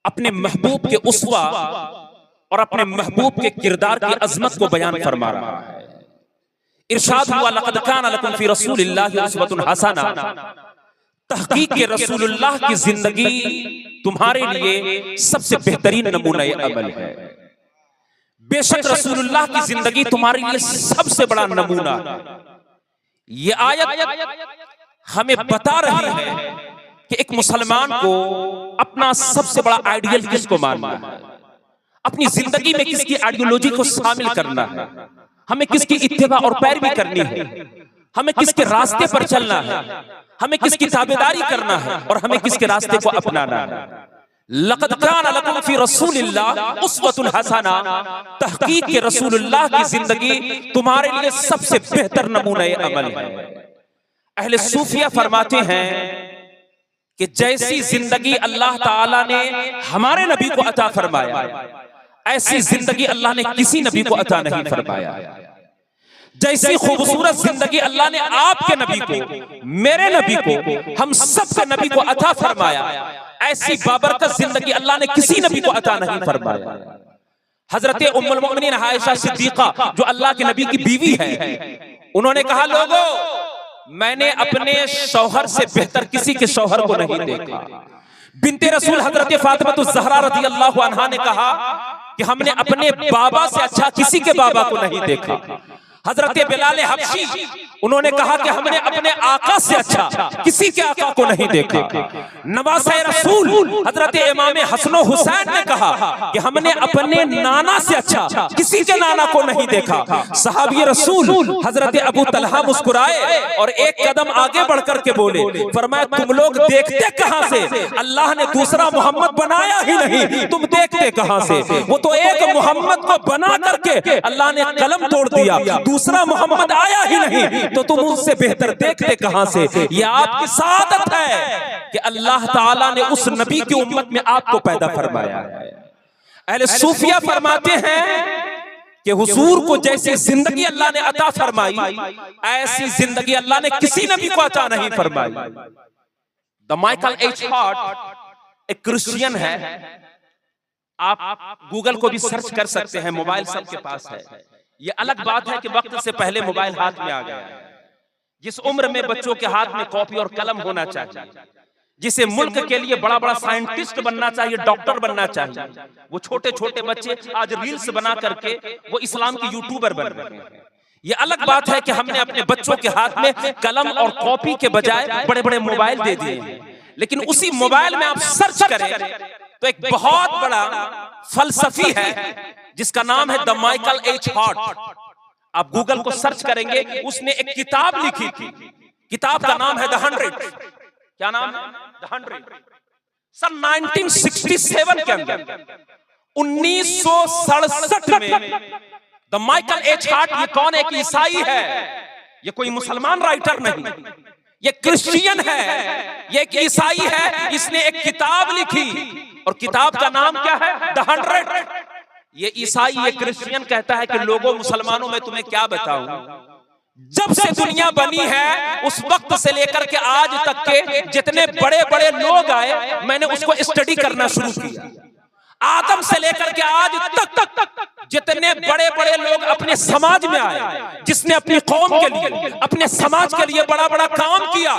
अपने महबूब के उस्वा और अपने महबूब के किरदार की अजमत को बयान फरमा रहा है। इरशाद हुआ लक़द कान लकुम फी रसूलिल्लाहि उस्वतुन हसना, तहकीक के रसूलुल्लाह की जिंदगी तुम्हारे लिए सबसे बेहतरीन नमूना अमल है। बेशक रसूलुल्लाह की जिंदगी तुम्हारे लिए सबसे बड़ा नमूना है। ये आयत हमें बता रही है कि एक मुसलमान को अपना सबसे बड़ा आइडियल किसको मानना है, अपनी जिंदगी में किसकी आइडियोलॉजी को शामिल करना है, हमें किसकी इत्तिबा और पैरवी करनी है, हमें किसके रास्ते पर चलना है, हमें किसकी ताबेदारी करना है और हमें किसके रास्ते को अपनाना है। लक़द कान लकुम फी रसूलिल्लाह उस्वतुन हसना, तहकीक के रसूलुल्लाह की जिंदगी तुम्हारे लिए सबसे बेहतर नमूना अमल है। अहले सूफिया फरमाते हैं कि जैसी जिंदगी अल्लाह ताला ने हमारे नबी को अता फरमाया, ऐसी जिंदगी अल्लाह ने किसी नबी को अता नहीं फरमाया। जैसी खूबसूरत जिंदगी अल्लाह ने आपके नबी को, मेरे नबी को, हम सबके नबी को अता फरमाया, ऐसी बाबरकत जिंदगी अल्लाह ने किसी नबी को अता नहीं फरमाया। हजरत उम्मुल मोमिनीन आयशा सिद्दीका जो अल्लाह के नबी की बीवी है, उन्होंने कहा, लोगों मैंने अपने शौहर से बेहतर किसी के शौहर को नहीं देखा। बिन्ते रसूल हजरत फातिमा ज़हरा रज़ियल्लाहु अन्हा ने कहा कि हमने अपने बाबा से अच्छा किसी के बाबा को नहीं देखा। हजरत बिलाल हबशी उन्होंने कहा कि हमने अपने आका से अच्छा किसी के आका को नहीं देखा। नवासे रसूल हजरत इमाम हसन हुसैन ने कहा कि हमने अपने नाना से अच्छा किसी के नाना को नहीं देखा। सहाबी रसूल हजरत अबू तलहा मुस्कुराए और एक कदम आगे बढ़कर के बोले, फरमाया तुम लोग देखते कहां से, अल्लाह ने दूसरा मोहम्मद बनाया ही नहीं, तुम देखते कहां से। वो तो एक मोहम्मद को बना करके अल्लाह ने कलम तोड़ दिया, दूसरा मोहम्मद आया ही नहीं, तो तुम उससे बेहतर देखते कहां से। ये आपकी सादत है कि अल्लाह ताला ने उस नबी की उम्मत में आपको पैदा फरमाया है। अहले सूफिया फरमाते हैं कि हुजूर को जैसी जिंदगी अल्लाह ने अता फरमाई, ऐसी जिंदगी अल्लाह ने किसी नबी को अता नहीं फरमाई। द माइकल एच हार्ट एक क्रिश्चियन है, आप गूगल को भी सर्च कर सकते हैं, मोबाइल सबके पास है। ये अलग बात है कि वक्त से पहले मोबाइल हाथ में आ गया है। जिस उम्र में बच्चों के हाथ में कॉपी और कलम होना चाहिए, जिसे मुल्क के लिए बड़ा बड़ा साइंटिस्ट बनना चाहिए, डॉक्टर बनना चाहिए, वो छोटे छोटे बच्चे आज रील्स बना करके वो इस्लाम के यूट्यूबर बन रहे हैं। ये अलग बात है कि हमने अपने बच्चों के हाथ में कलम और कॉपी के बजाय बड़े बड़े मोबाइल दे दिए। लेकिन उसी मोबाइल में आप सर्च करें तो एक बहुत बड़ा फलसफी है जिसका नाम है द माइकल एच हार्ट। आप गूगल को सर्च करेंगे, उसने एक किताब लिखी थी, किताब का नाम है द 100। क्या नाम है? द 100। सन 1967 के अंदर 1967 में द माइकल एच हार्ट, ये कौन? एक ईसाई है, ये कोई मुसलमान राइटर नहीं, ये क्रिश्चियन है, ये एक ईसाई है। इसने एक किताब लिखी और किताब का नाम क्या है? द 100। ये ईसाई, ये क्रिश्चियन कहता है कि लोगों मुसलमानों में तुम्हें क्या बताऊं, जब से दुनिया बनी है उस वक्त से लेकर के आज तक के जितने बड़े बड़े लोग आए, मैंने उसको स्टडी करना शुरू किया। आदम से लेकर के आज तक जितने बड़े बड़े लोग अपने समाज में आए, जिसने अपनी कौम के लिए, अपने समाज के लिए बड़ा बड़ा काम किया,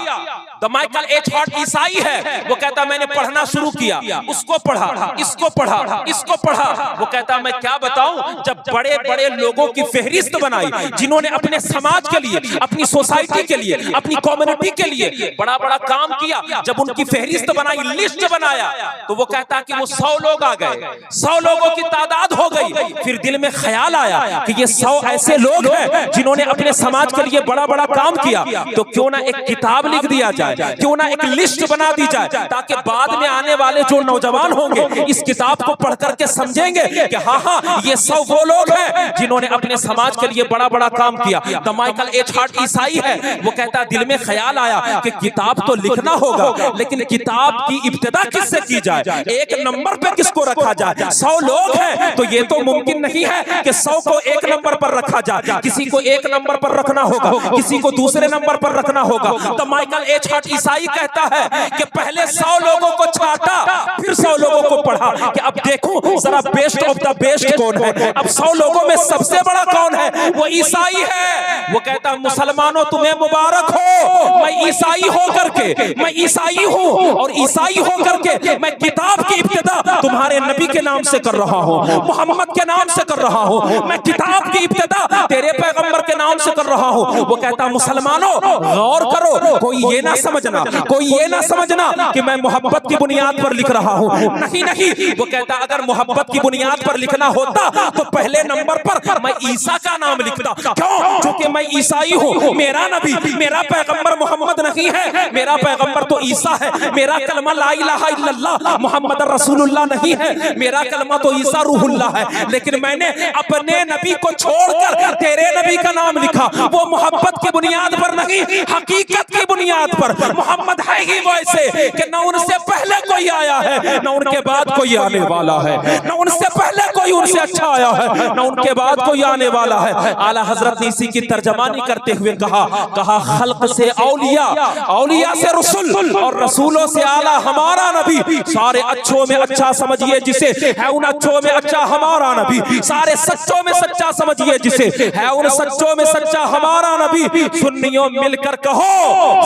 द माइकल एच हार्ट ईसाई है। वो कहता मैंने पढ़ना शुरू किया, उसको पढ़ा, इसको पढ़ा, इसको पढ़ा। वो कहता मैं क्या बताऊं, जब बड़े बड़े लोगों की फहरिस्त बनाई जिन्होंने अपने समाज के लिए, अपनी सोसाइटी के लिए, अपनी कम्युनिटी के लिए बड़ा बड़ा काम किया, जब उनकी फहरिस्त बनाई, लिस्ट बनाया, तो वो कहता कि वो 100 लोग आ गए, 100 लोगों की तादाद हो गई। फिर दिल में ख्याल आया कि ये 100 ऐसे लोग हैं जिन्होंने अपने समाज के लिए बड़ा बड़ा काम किया, तो क्यों ना एक किताब लिख दिया जाए, क्यों ना एक लिस्ट बना दी जाए, ताकि बाद में आने वाले जो नौजवान होंगे इस किताब को पढ़ करके समझेंगे कि हाँ हाँ ये 100 वो लोग हैं जिन्होंने अपने समाज के लिए बड़ा बड़ा काम किया। द माइकल एच हार्ट ईसाई है, वो कहता दिल में ख्याल आया कि किताब तो लिखना होगा, लेकिन किताब की इब्तिदा किससे की जाए, एक नंबर पे किसको रखा जाए। 100 लोग हैं तो ये तो मुमकिन नहीं है कि 100 को 1 नंबर पर रखा जाए, किसी को 1 नंबर पर रखना होगा, किसी को दूसरे नंबर पर रखना होगा। तो माइकल एच हार्ट ईसाई कहता है कि पहले 100 लोगों को छाटा, फिर 100 लोगों को पढ़ा कि अब देखो जरा बेस्ट ऑफ द बेस्ट कौन है। अब 100 लोगों में सबसे बड़ा कौन है? वो ईसाई है। वो कहता है मुसलमानों तुम्हें मुबारक हो, मैं ईसाई होकर के, मैं ईसाई हूं और ईसाई होकर के मैं किताब की इब्तिदा तुम्हारे नबी के नाम से कर रहा हूं, मोहम्मद के नाम से कर रहा हूं। मैं किताब की इब्तिदा तेरे पैगंबर के नाम से कर रहा हूं। वो कहता मुसलमानों गौर करो, कोई ये ना समझना, कोई ये ना समझना कि मैं मोहब्बत की बुनियाद पर लिख रहा हूं। नहीं नहीं, वो कहता अगर मोहब्बत की बुनियाद पर लिखना होता तो पहले नंबर पर मैं ईसा का नाम लिखता। क्यों? क्योंकि मैं ईसाई हूं, मेरा नबी, मेरा पैगंबर मोहम्मद नहीं है, मेरा पैगंबर तो ईसा है। मेरा कलमा ला इलाहा इल्लल्लाह मुहम्मद रसूलुल्लाह नहीं है, मेरा कलमा तो ईसा रूहुल्लाह है। लेकिन मैंने अपने नबी को छोड़कर तेरे नबी का नाम लिखा, वो मोहब्बत की बुनियाद पर नहीं, हकीकत की बुनियाद पर। मोहम्मद है ही वैसे कि न उनसे पहले कोई आया है, न उनके बाद कोई आने वाला है, न उनसे पहले कोई उनसे अच्छा आया है, न उनके बाद कोई आने वाला है। आला हजरत ने इसी की तर्जमानी करते हुए कहा खल्क से औलिया, औलिया से रसूल और रसूलों से आला हमारा नबी। सारे अच्छों में अच्छा समझिए जिसे है उन अच्छों में अच्छा हमारा नबी, सारे सच्चों में सच्चा समझिए जिसे है उन सच्चों में सच्चा हमारा नबी। सुन्नियों मिलकर कहो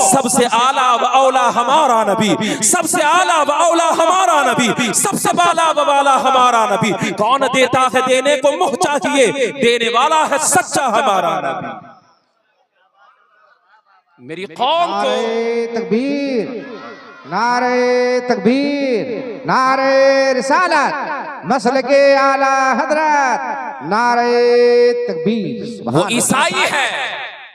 सबसे आला व औला हमारा नबी, सबसे आला व औला हमारा नबी, सबसे बाला व बाला हमारा नबी। कौन देता है देने को मुँह चाहिए, देने वाला है सच्चा हमारा नबी। मेरी कौम को तकबीर, नारे तकबीर, नारे रिसालत, मसलके आला हजरत, नारे तकबीर। वो ईसाई है,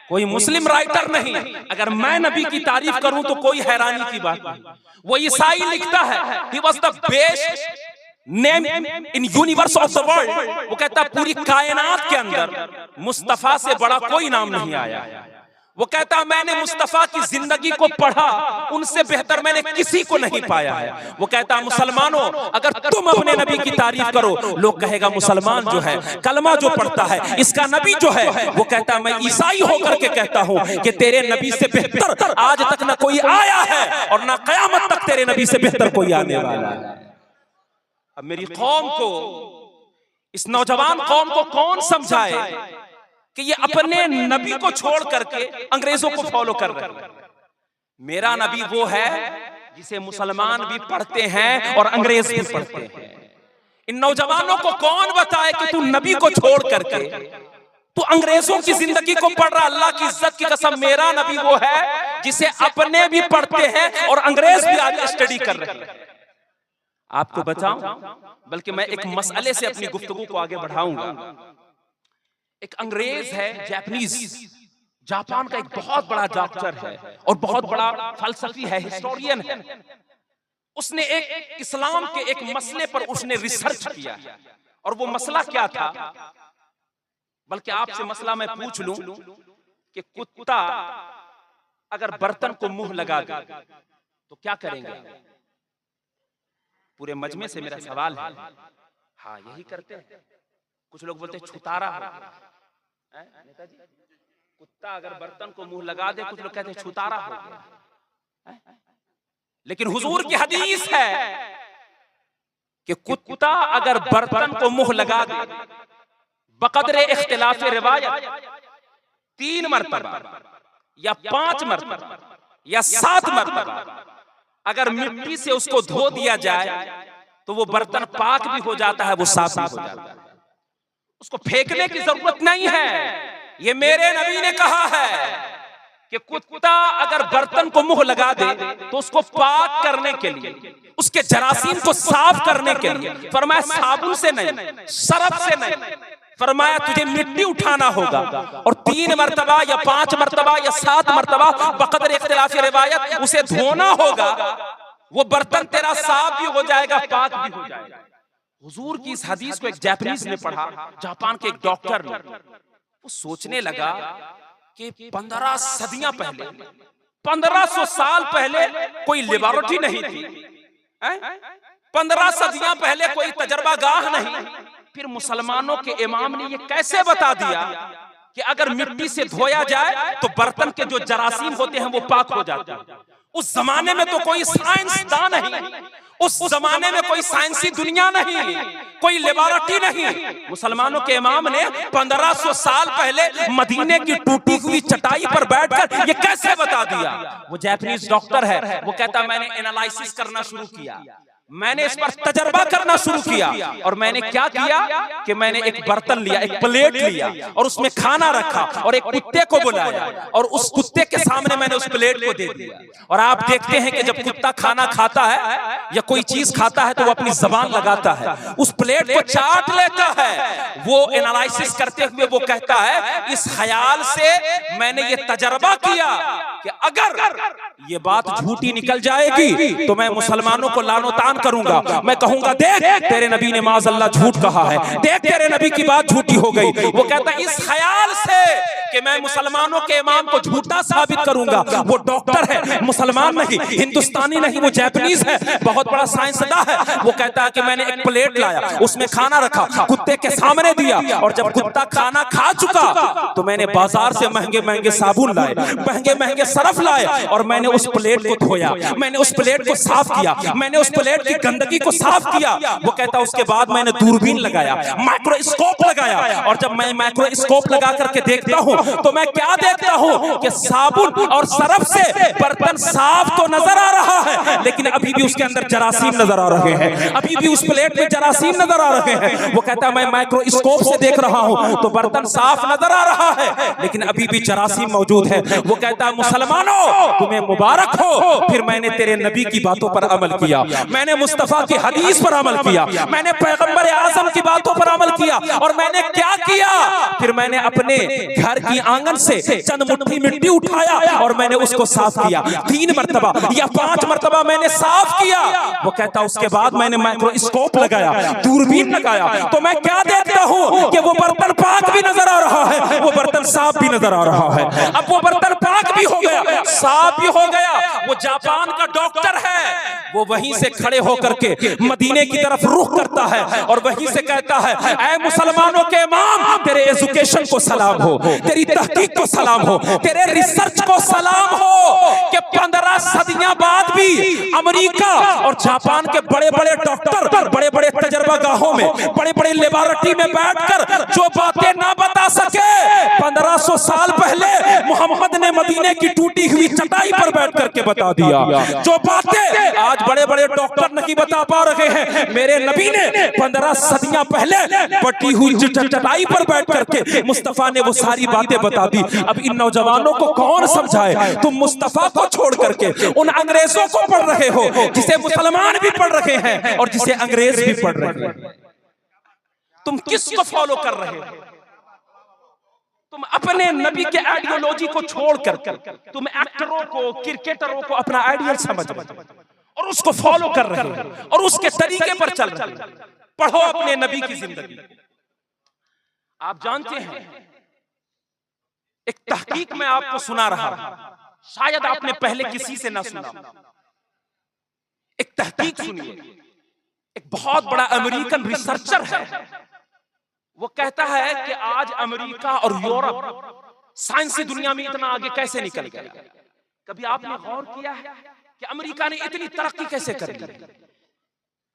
कोई मुस्लिम राइटर नहीं। अगर मैं नबी की तारीफ करूं तो कोई हैरानी की बात नहीं। वो ईसाई लिखता है he was the best name in universe of the world। वो कहता है पूरी कायनात के अंदर मुस्तफा से बड़ा कोई नाम नहीं आया। वो कहता मैंने मुस्तफा की जिंदगी को पढ़ा, उनसे बेहतर मैंने किसी को नहीं पाया है। वो कहता मुसलमानों अगर तुम अपने नबी की तारीफ करो, लोग कहेगा मुसलमान जो है कलमा जो पढ़ता है इसका नबी जो है। वो कहता मैं ईसाई होकर के कहता हूं कि तेरे नबी से बेहतर आज तक ना कोई आया है और ना कयामत तक तेरे नबी से बेहतर कोई आने वाला है। अब मेरी कौम को, इस नौजवान कौम को कौन समझाए कि ये अपने नबी को छोड़ करके अंग्रेजों को फॉलो कर रहे हैं। मेरा नबी वो है जिसे मुसलमान भी पढ़ते हैं और अंग्रेज भी पढ़ते हैं। इन नौजवानों को कौन बताए कि तू नबी को छोड़ करके तू अंग्रेजों की जिंदगी को पढ़ रहा। अल्लाह की इज्जत की कसम मेरा नबी वो है जिसे अपने भी पढ़ते हैं और अंग्रेज भी आज स्टडी कर रहे हैं। आपको बताऊं, बल्कि मैं एक मसले से अपनी गुफ्तगू को आगे बढ़ाऊंगा। एक अंग्रेज है, जापानीज, जापान का एक बहुत बड़ा डॉक्टर है और बहुत बड़ा फलसफी है, हिस्टोरियन है। उसने एक इस्लाम के एक मसले पर उसने रिसर्च किया और वो मसला क्या था, बल्कि आपसे मसला मैं पूछ लूं कि कुत्ता अगर बर्तन को मुंह लगा दे तो क्या करेंगे? पूरे मजमे से मेरा सवाल है। हाँ यही करते हैं। कुछ लोग बोलते हैं छुतारा हो गया। नेताजी कुत्ता अगर बर्तन को मुंह लगा दे, कुछ लोग कहते हैं छुतारा हो गया। लेकिन हुजूर की हदीस है कि कुत्ता अगर बर्तन को मुंह लगा दे बकदरे इख्तिलाफ रिवायत 3 मरतबा या 5 मरतबा या 7 मरतबा अगर मिट्टी से उसको धो दिया जाए तो वो बर्तन पाक भी हो जाता है, वो साफ भी हो जाता है। उसको फेंकने की जरूरत नहीं है। ये मेरे नबी ने कहा है कि कुत्ता अगर बर्तन को मुंह लगा दे तो उसको पाक करने के लिए, उसके जरासीम को साफ करने के लिए, फरमाया साबुन से नहीं, सरफ से नहीं, फरमाया तुझे मिट्टी उठाना होगा और 3 मरतबा या 5 मरतबा या 7 मरतबा बकदर इख्तिलाफ रिवायत उसे धोना होगा। वो बर्तन तेरा साफ भी हो जाएगा, पाक भी हो जाएगा। हुजूर की इस हदीस को एक जापानीज ने पढ़ा, जापान के एक डॉक्टर ने। वो सोचने लगा कि 15 सदियां पहले, 1500 साल पहले कोई लेबोरेटरी नहीं थी, 15 सदियां पहले कोई तजर्बागाह नहीं, फिर मुसलमानों के इमाम ने ये कैसे बता दिया कि अगर मिट्टी से धोया जाए तो बर्तन के जो जरासीम होते हैं वो पाक हो जाते हैं। उस जमाने में तो कोई साइंसदान नहीं, उस जमाने में कोई साइंसी दुनिया नहीं, कोई लेबोरेटरी नहीं। मुसलमानों के इमाम ने 1500 साल पहले मदीने की टूटी हुई चटाई पर बैठकर ये कैसे बता दिया। वो जापानीज डॉक्टर है, वो कहता मैंने एनालिसिस करना शुरू किया, मैंने इस पर तजर्बा करना शुरू किया और मैंने क्या किया कि मैंने एक बर्तन लिया, एक प्लेट लिया और उसमें खाना रखा और एक कुत्ते को बुलाया और उस कुत्ते के सामने मैंने उस प्लेट को दे दिया। और आप देखते हैं कि जब कुत्ता खाना खाता है या कोई चीज खाता है तो वो अपनी जबान लगाता है, उस प्लेट को चाट लेता है। वो एनालिसिस करते हुए वो कहता है इस ख्याल से मैंने ये तजर्बा किया कि अगर ये बात झूठी निकल जाएगी तो मैं मुसलमानों को लानोतान करूंगा, मैं कहूंगा देख तेरे नबी ने माज़अल्लाह झूठ कहा है, देख तेरे नबी की बात झूठी हो गई। वो कहता है इस ख्याल से कि मैं मुसलमानों के इमाम को झूठा साबित करूंगा। वो डॉक्टर है, मुसलमान नहीं, हिंदुस्तानी नहीं, वो जापानीज है, बहुत बड़ा साइंसदां है। वो कहता है कि मैंने एक प्लेट लाया, उसमें खाना रखा, कुत्ते के सामने दिया और जब कुत्ता खाना खा चुका तो मैंने बाजार से महंगे महंगे साबुन लाए, महंगे महंगे सरफ लाए और मैंने उस प्लेट को धोया, मैंने उस प्लेट को साफ किया, मैंने उस प्लेट की गंदगी को साफ किया। वो कहता उसके बाद मैंने दूरबीन लगाया, माइक्रोस्कोप लगाया और जब मैं माइक्रोस्कोप लगा करके देखता हूं तो मैं क्या देखता हूं कि साबुन और सरफ से बर्तन साफ तो नजर आ रहा है लेकिन अभी भी उसके अंदर जरासीम नजर आ रहे हैं, अभी भी उस प्लेट में जरासीम नजर आ रहे हैं। वो कहता है मैं माइक्रोस्कोप से देख रहा हूं तो बर्तन साफ नजर आ रहा है लेकिन अभी भी जरासीम मौजूद है। वो कहता है मुसलमानों तुम्हें मुबारक हो, फिर मैंने तेरे नबी की बातों पर अमल किया, मैंने मुस्तफा की हदीस पर अमल किया, मैंने पैगंबर आजम की बातों पर अमल किया और मैंने क्या किया, फिर मैंने अपने घर की आंगन से चंद मुट्ठी मिट्टी उठाया और मैंने उसको साफ किया 3 मरतबा या 5 मरतबा मैंने साफ किया। वो कहता उसके बाद मैंने माइक्रोस्कोप लगाया, दूरबीन लगाया तो मैं क्या देखता हूं कि वो बर्तन पाक भी नजर आ रहा है, वो बर्तन साफ भी नजर आ रहा है। अब वो बर्तन पाक भी हो गया, साफ भी हो गया। वो जापान का डॉक्टर है, वो वहीं से खड़े होकर के मदीने की तरफ रुख करता है और वहीं से कहता है ऐ मुसलमानों के इमाम तेरे एजुकेशन को सलाम हो, तेरी तहकीक को सलाम हो, तेरे रिसर्च को सलाम हो कि 15 सदियां बाद भी अमेरिका और जापान के बड़े बड़े डॉक्टर बड़े बड़े तजर्बागाहों में बड़े बड़े लेबोरेटरी में बैठकर जो बातें ना बता सके 1500 साल पहले मोहम्मद ने मदीने की टूटी हुई चटाई पर बैठ करके बता दिया। जो बातें आज बड़े बड़े डॉक्टर नहीं बता पा रहे हैं मेरे नबी ने 15 सदियां पहले पटी हुई चटाई पर बैठ करके मुस्तफा ने वो सारी बातें बता दी। अब इन नौजवानों को कौन समझाए, तुम मुस्तफा को छोड़ करके उन अंग्रेजों को पढ़ रहे हो जिसे मुसलमान भी पढ़ रहे हैं और जिसे अंग्रेज भी पढ़ रहे हैं। तुम किसको फॉलो कर रहे हो? तुम अपने नबी के आइडियोलॉजी को छोड़कर तुम एक्टरों को क्रिकेटरों को अपना आइडियल समझ और उसको फॉलो कर रहे हो और उसके तरीके पर चल रहे हो। पढ़ो अपने नबी की जिंदगी। आप जानते हैं एक तहकीक में आपको सुना रहा हूं, शायद आपने पहले किसी से ना सुना। एक तहकीक सुनिए, एक बहुत बड़ा अमेरिकन रिसर्चर है, वो कहता है कि आज अमेरिका और यूरोप साइंसी दुनिया में इतना आगे कैसे निकल गया। कभी आपने गौर किया है कि अमेरिका ने इतनी तरक्की कैसे कर ली,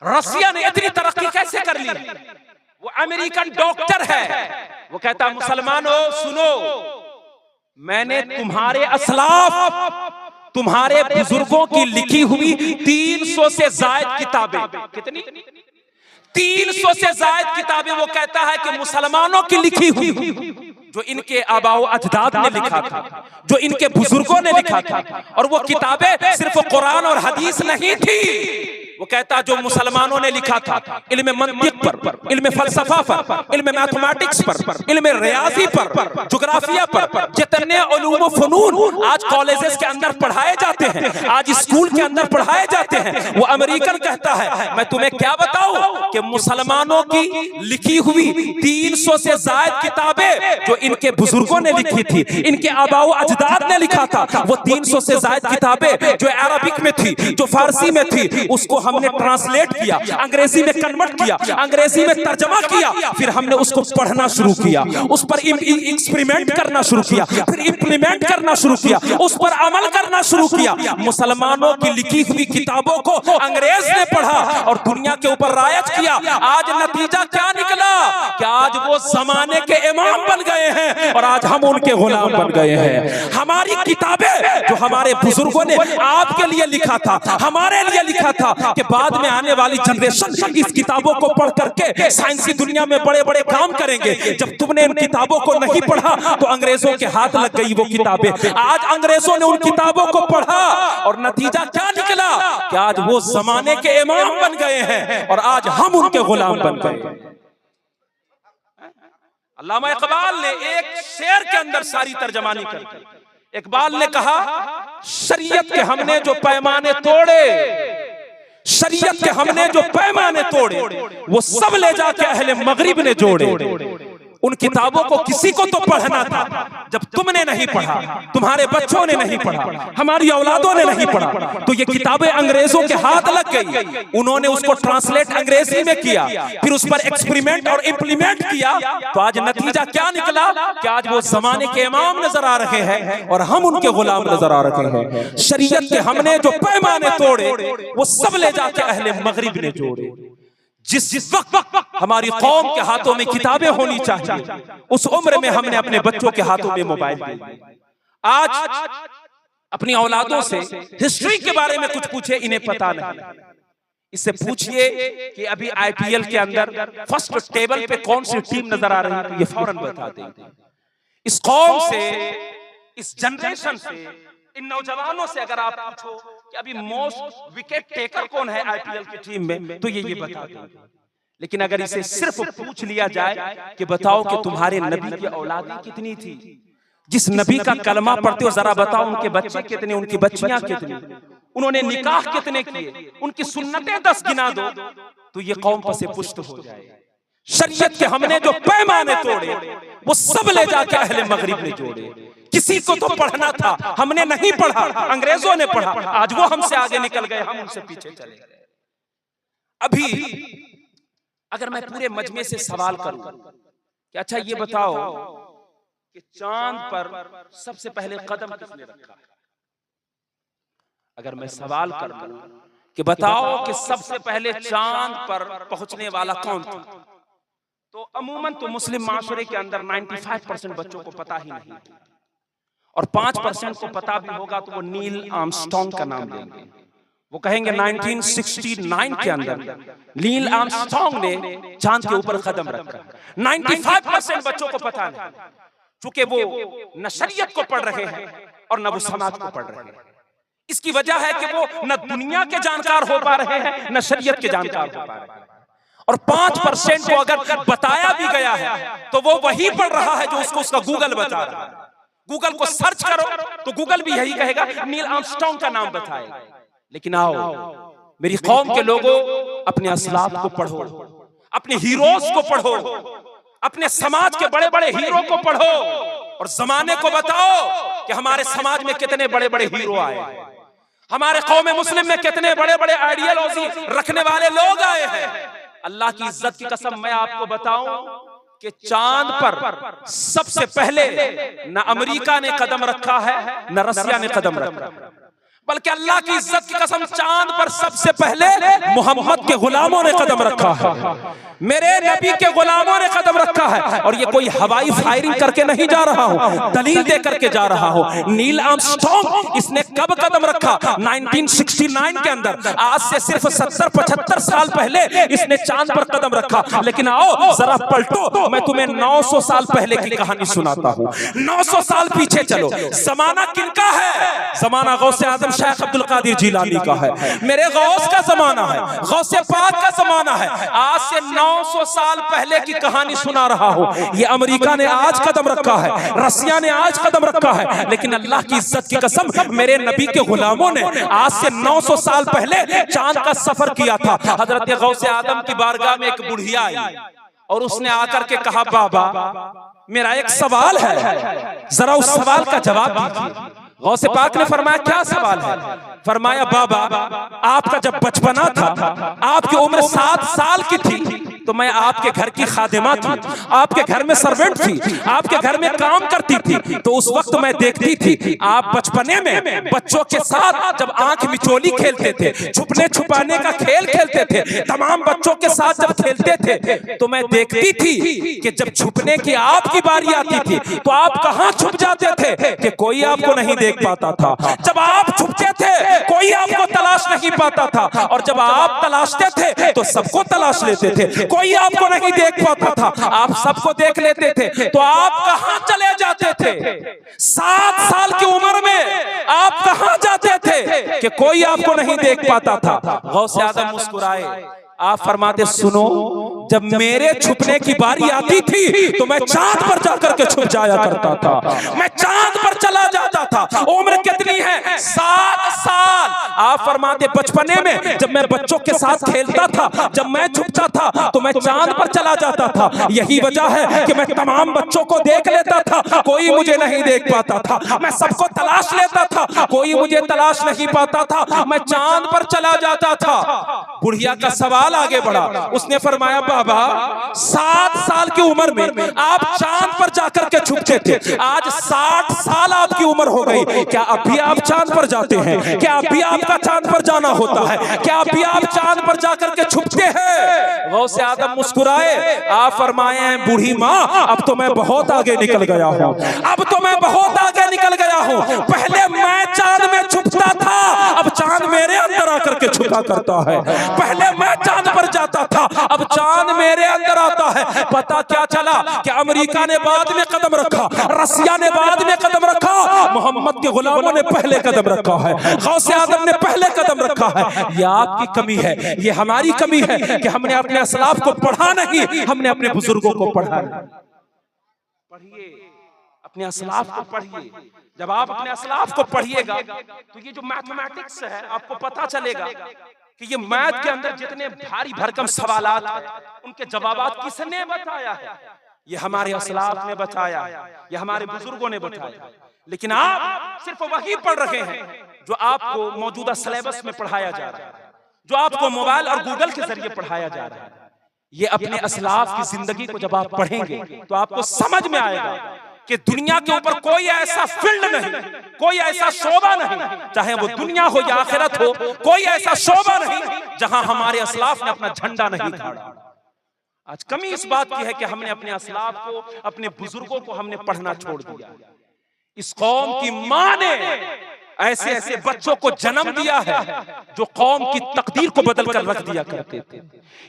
रसिया ने इतनी तरक्की कैसे कर ली? वो अमेरिकन डॉक्टर है, वो कहता मुसलमानों सुनो, मैंने तुम्हारे असलाफ तुम्हारे बुजुर्गों की लिखी हुई 300 से ज्यादा किताबें, कितनी 300 से ज्यादा किताबें वो कहता है कि मुसलमानों की लिखी हुई, जो इनके आबाओ अजदाद ने लिखा था, जो इनके बुजुर्गों ने लिखा था। और वो किताबें सिर्फ कुरान और हदीस नहीं थी, वो कहता जो मुसलमानों ने लिखा था इल्म मंतिक पर, इल्म फलसफा पर, इल्म मैथमेटिक्स पर, इल्म रियाजी पर, ज्योग्राफिया पर, जितने उलूम फनून आज कॉलेजेस के अंदर पढ़ाए जाते हैं, आज स्कूल के अंदर पढ़ाए जाते हैं, वो अमेरिकन कहता है मैं तुम्हें क्या बताऊं कि मुसलमानों की लिखी हुई 300 से ज्यादा किताबें जो इनके बुजुर्गों ने लिखी थी, इनके आबाओ अजदाद ने लिखा था, वो 300 से ज्यादा किताबें जो अरबिक में थी, जो फारसी में थी, उसको हमने ट्रांसलेट किया, अंग्रेजी में कन्वर्ट किया, अंग्रेजी में तर्जमा किया, फिर हमने उसको पढ़ना शुरू किया, उस पर एक्सपेरिमेंट करना शुरू किया, फिर इंप्लीमेंट करना शुरू किया, उस पर अमल करना शुरू किया। मुसलमानों की लिखी हुई किताबों को अंग्रेज ने पढ़ा और दुनिया के ऊपर रायत किया। आज नतीजा क्या निकला कि आज वो जमाने के इमाम बन गए हैं और आज हम उनके गुलाम बन गए हैं। हमारी किताबें जो हमारे बुजुर्गों ने आपके लिए लिखा था, हमारे लिए लिखा था कि बाद में आने वाली जनरेशन इस किताबों को पढ़ करके साइंसी दुनिया में बड़े बड़े काम करेंगे। जब तुमने इन किताबों को नहीं पढ़ा तो अंग्रेजों के हाथ लग गई वो किताबें। आज अंग्रेजों ने उन किताबों को पढ़ा और नतीजा क्या निकला कि आज वो जमाने के इमाम बन गए हैं और आज हम उनके गुलाम बन गए। अल्लामा इकबाल ने एक शेर के अंदर सारी तर्जमानी कर दी। इकबाल ने कहा, शरीयत के हमने जो पैमाने तोड़े, शरीयत के हमने जो पैमाने तोड़े, वो सब ले जाके अहले मगरिब ने जोड़े। उन किताबों को किसी को तो पढ़ना था, जब तुमने नहीं पढ़ा, तुम्हारे बच्चों ने नहीं पढ़ा, हमारी औलादों ने नहीं पढ़ा, तो ये किताबें अंग्रेजों के हाथ लग गई। उन्होंने उसको ट्रांसलेट अंग्रेजी में किया, फिर उस पर एक्सपेरिमेंट और इंप्लीमेंट किया, तो आज नतीजा क्या निकला कि आज वो जमाने के इमाम नजर आ रहे हैं और हम उनके गुलाम नजर आ रहे हैं। शरीयत के हमने जो पैमाने तोड़े, वो सब ले जाके अहले मगरिब ने जोड़े। जिस वक्त हमारी कौम के हाथों में किताबें होनी चाहिए, उस उम्र में हमने अपने बच्चों के हाथों में मोबाइल दिए। आज अपनी औलादों से हिस्ट्री के बारे में कुछ पूछे, इन्हें पता नहीं। इससे पूछिए कि अभी आईपीएल के अंदर फर्स्ट टेबल पे कौन सी टीम नजर आ रही है, ये फौरन बता देंगे। इस कौम से, इस जनरेशन से, इन नौजवानों से अगर आप पूछो कि अभी मोस्ट विकेट टेकर कौन है आईपीएल की टीम में, तो ये बता देंगे। लेकिन अगर इसे सिर्फ पूछ लिया जाए कि बताओ कि तुम्हारे नबी की औलादें कितनी थी, जिस नबी का कलमा पढ़ते हो जरा बताओ उनके बच्चे कितने, उनकी बच्चियां कितनी, उन्होंने निकाह कितने किए, उनकी सुन्नतें 10 गिना दो, तो ये कौम पसे पुष्ट हो जाए। शरीयत के हमने जो पैमाने तोड़े, वो सब ले जाके अहले मगरिब ने जोड़े। किसी को तो पढ़ना था, हमने नहीं पढ़ा, अंग्रेजों ने पढ़ा, आज वो हमसे आगे निकल गए, हम उनसे पीछे चले गए। अभी अगर मैं पूरे मजमे से सवाल करूं कि अच्छा ये बताओ कि चांद पर सबसे पहले कदम किसने रखा, अगर मैं सवाल करूं कि बताओ कि सबसे पहले चांद पर पहुंचने वाला कौन था, तो अमूमन तो मुस्लिम माशरे के अंदर 95% बच्चों को पता ही नहीं, और 5% को पता भी होगा तो वो नील आर्मस्ट्रांग का नाम लेंगे। वो कहेंगे 1969 के अंदर नील आर्मस्ट्रांग ने चांद के ऊपर कदम रखा। 95% बच्चों को पता नहीं, चूंकि वो न शरीयत को पढ़ रहे हैं और न वो समाज को पढ़ रहे हैं। इसकी वजह है कि वो न दुनिया के जानकार हो पा रहे हैं, न शरीयत के जानकार हो पा रहे हैं। और 5% को अगर बताया भी गया है तो वो वही पढ़ रहा है जो उसको उसका गूगल बता रहा है। गूगल को सर्च करो तो गूगल भी यही कहेगा नील आर्मस्ट्रांग का नाम बताएगा। लेकिन आओ मेरी कौम के लोगों, अपने असलाफ को पढ़ो, अपने हीरोज को पढ़ो, अपने समाज के बड़े बड़े हीरो को पढ़ो और जमाने को बताओ कि हमारे समाज में कितने बड़े बड़े हीरो आए, हमारे कौम मुस्लिम में कितने बड़े बड़े आइडियोलॉजी रखने वाले लोग आए हैं। अल्लाह की इज्जत की कसम मैं आपको बताऊं कि चांद पर सबसे पहले न अमेरिका ने कदम रखा है, न रसिया ने कदम रखा, बल्कि अल्लाह की इज्जत की कसम चांद पर सबसे पहले मोहम्मद के गुलामों ने कदम रखा है, मेरे नबी के गुलामों ने कदम रखा है। और ये कोई हवाई फायरिंग करके नहीं जा रहा हूं, दलील दे करके जा रहा हूं। नील आर्मस्ट्रांग इसने कब कदम रखा? 1969 के अंदर, आज से सिर्फ 70-75 साल पहले इसने चांद पर कदम रखा। लेकिन आओ जरा पलटो, मैं तुम्हें 900 साल पहले की कहानी सुनाता हूं। 900 साल पीछे चलो, जमाना किनका है? जमाना गौसे आजम शेख अब्दुल कादिर जिलानी का है, मेरे गौस का जमाना है, गौसे पाक का जमाना है। आज से 900 साल पहले की कहानी सुना रहा हूं। ये अमेरिका ने आज कदम रखा है, रसिया ने आज कदम रखा है, लेकिन अल्लाह की इज्जत की कसम मेरे नबी के गुलामों ने आज से 900 साल पहले चांद का सफर किया था। हजरत गौसे आदम की बारगाह में एक बुढ़िया आई और उसने आकर के कहा, बाबा मेरा एक सवाल है, जरा उस सवाल का जवाब दीजिए। गौसे पाक ने फरमाया क्या सवाल है? फरमाया बाबा आपका जब बचपना था, आपकी उम्र 7 साल की थी, तो मैं आपके घर की खादिमा थी, आपके घर में सर्वेंट थी, आपके घर में काम करती थी। तो उस वक्त मैं देखती थी आप बचपने में बच्चों के साथ जब आंख मिचोली खेलते थे, छुपने छुपाने का खेल खेलते थे, तमाम बच्चों के साथ जब खेलते थे, तो मैं देखती थी कि जब छुपने की आपकी बारी आती थी तो आप कहां छुप जाते थे कि कोई आपको नहीं देख पाता था। जब आप छुपते थे कोई आपको तलाश नहीं पाता था, और जब आप तलाशते थे तो सबको तलाश लेते थे, कोई आपको नहीं देख पाता था, आप सबको देख लेते थे। तो आप कहां चले जाते थे? 7 साल की उम्र में आप कहां जाते थे कि कोई आपको नहीं देख पाता था? गौसे आजम मुस्कुराए, आप फरमाते सुनो, जब मेरे छुपने की बारी आती थी तो मैं चांद पर जाकर के छुप जाया करता था, मैं चांद पर चला जाता था। उम्र कितनी है? 7 साल। आप फरमाते बचपने में जब मैं बच्चों के साथ खेलता था, जब मैं छुपता था तो मैं चांद पर चला जाता था। यही वजह है कि मैं तमाम बच्चों को देख लेता था, कोई मुझे नहीं देख पाता था। मैं सबको तलाश लेता था, कोई मुझे तलाश नहीं पाता था। मैं चांद पर चला जाता था। बुढ़िया का सवाल आगे बढ़ा, उसने फरमाया बाबा 7 साल की उम्र में आप चांद पर जाकर के छुपते थे, आज 60 साल आपकी उम्र हो गई, क्या अब भी आप चांद पर जाते हैं? क्या अब भी आपका चांद पर जाना होता है? क्या अब भी आप चांद पर जाकर के छुपते हैं? गौसे आदम मुस्कुराए, आप फरमाए बूढ़ी माँ अब तो मैं बहुत आगे निकल गया हूँ, अब तो मैं बहुत आगे निकल गया हूँ। पहले मैं चांद में छुपता था, अब चांद मेरे अंदर आकर के छुपा करता है। पहले मैं चांद पर जाता था, अब चांद मेरे अंदर आता है। पता क्या चला कि अमेरिका ने बाद में कदम रखा, रसिया ने बाद में कदम रखा, मोहम्मद के गुलामों ने पहले कदम रखा है, गौसे आजम ने पहले कदम रखा है। ये आपकी कमी है, ये हमारी कमी है कि हमने अपने असलाफ को पढ़ा नहीं, हमने अपने बुजुर्गों को पढ़ा नहीं। पढ़िए, अपने असलाफ को पढ़िए। जब आप अपने असलाफ को पढ़िएगा तो ये जो मैथमेटिक्स है आपको पता चलेगा कि ये मैथ के अंदर जितने भारी भरकम सवालात हैं उनके जवाबात किसने बताया है? ये हमारे असलाफ ने बताया, ये हमारे बुजुर्गों ने बताया। लेकिन आप सिर्फ वही पढ़ रहे हैं जो आपको मौजूदा सिलेबस में पढ़ाया जा रहा है, जो आपको मोबाइल और गूगल के जरिए पढ़ाया जा रहा है। ये अपने असलाफ की जिंदगी को जब आप पढ़ेंगे तो आपको समझ में आएगा कि दुनिया के ऊपर कोई ऐसा फील्ड नहीं, कोई ऐसा शोबा नहीं, चाहे वो दुनिया हो या आखिरत हो, कोई ऐसा शोबा नहीं जहां हमारे असलाफ ने अपना झंडा नहीं गाड़ा। आज कमी इस बात की है कि हमने अपने असलाफ को, अपने बुजुर्गों को हमने पढ़ना छोड़ दिया। इस कौम की मां ने ऐसे ऐसे बच्चों को जन्म दिया है जो कौम की तकदीर को बदल कर रख दिया करते थे।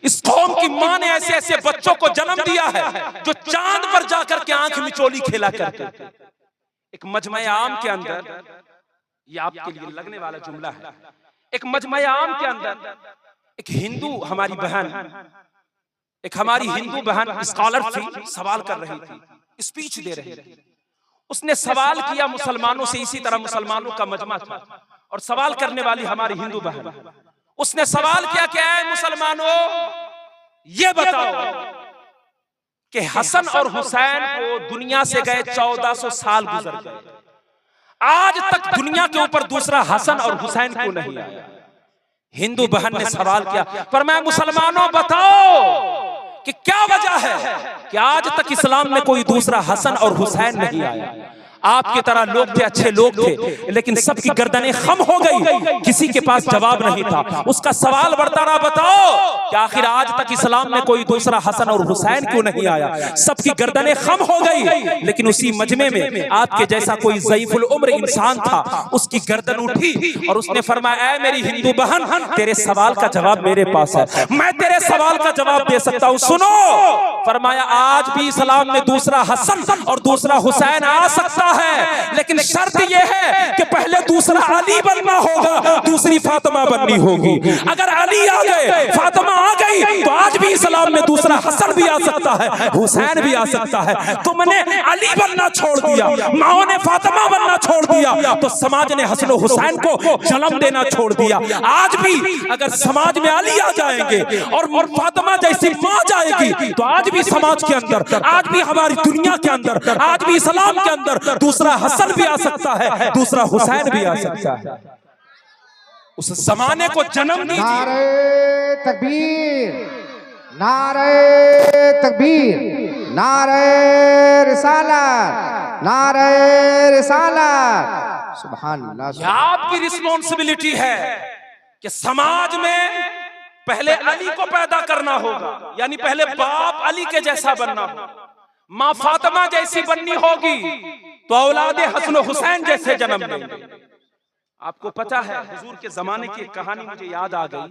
इस कौम की मां ने ऐसे ऐसे बच्चों को जन्म दिया है जो चांद पर जाकर के आंख मिचोली खेला करते थे। एक मजमे आम के अंदर, ये आपके लिए लगने वाला जुमला है, एक मजमे आम के अंदर एक हिंदू हमारी बहन, एक हमारी हिंदू बहन स्कॉलर थी, सवाल कर रही थी, स्पीच दे रही थी। उसने सवाल किया मुसलमानों से, इसी तरह मुसलमानों का मजमा था और सवाल करने वाली हमारी हिंदू बहन, उसने सवाल किया कि ऐ मुसलमानों ये बताओ कि हसन और हुसैन को दुनिया से गए 1400 साल गुजर गए, आज तक दुनिया के ऊपर दूसरा हसन और हुसैन क्यों नहीं आया? हिंदू बहन ने सवाल किया, पर मैं मुसलमानों बताओ कि क्या वजह है कि आज तक इस्लाम में कोई दूसरा हसन और हुसैन नहीं आया? आपकी तरह लोग थे, अच्छे लोग थे, लेकिन सबकी गर्दनें खम हो गई, किसी के पास जवाब नहीं था। उसका सवाल बढ़ता रहा, बताओ कि आखिर आज तक इस्लाम में कोई दूसरा हसन और हुसैन क्यों नहीं आया? सबकी गर्दनें खम हो गई। लेकिन उसी मजमे में आपके जैसा कोई ज़ईफुल उम्र इंसान था, उसकी गर्दन उठी और उसने फरमाया, ऐ मेरी हिंदू बहन, तेरे सवाल का जवाब मेरे पास है, मैं तेरे सवाल का जवाब दे सकता हूँ, सुनो। फरमाया, आज भी इस्लाम में दूसरा हसन और दूसरा हुसैन आ सकता है, लेकिन शर्त यह है कि पहले दूसरा अली बनना होगा, दूसरी फातिमा बननी होगी। अगर अली आ गए, फातिमा आ गई, तो आज भी इस्लाम में दूसरा हसन भी आ सकता है, हुसैन भी आ सकता है। तुमने अली बनना छोड़ दिया, माओ ने फातिमा बनना छोड़ दिया, तो समाज ने हसन हुसैन को जन्म देना छोड़ दिया। आज भी अगर समाज में अली आ जाएंगे और फातिमा जैसी मां जाएगी, तो आज भी समाज के अंदर, आज भी हमारी दुनिया के अंदर, आज भी इस्लाम के अंदर दूसरा हसन भी आ सकता है, दूसरा हुसैन भी आ सकता है। उस जमाने को जन्म दीजिए। नारे तकबीर, नारे तकबीर, नारे रिसालत, नारे रिसालत। सुभान अल्लाह। यह आपकी रिस्पॉन्सिबिलिटी है कि समाज में पहले अली को पैदा करना होगा, यानी पहले बाप अली के जैसा बनना होगा, माँ फातिमा जैसी बननी होगी, तो औलादे हसन हुसैन जैसे जन्म लेंगे। आपको पता है हुजूर के जमाने की एक कहानी मुझे याद आ गई।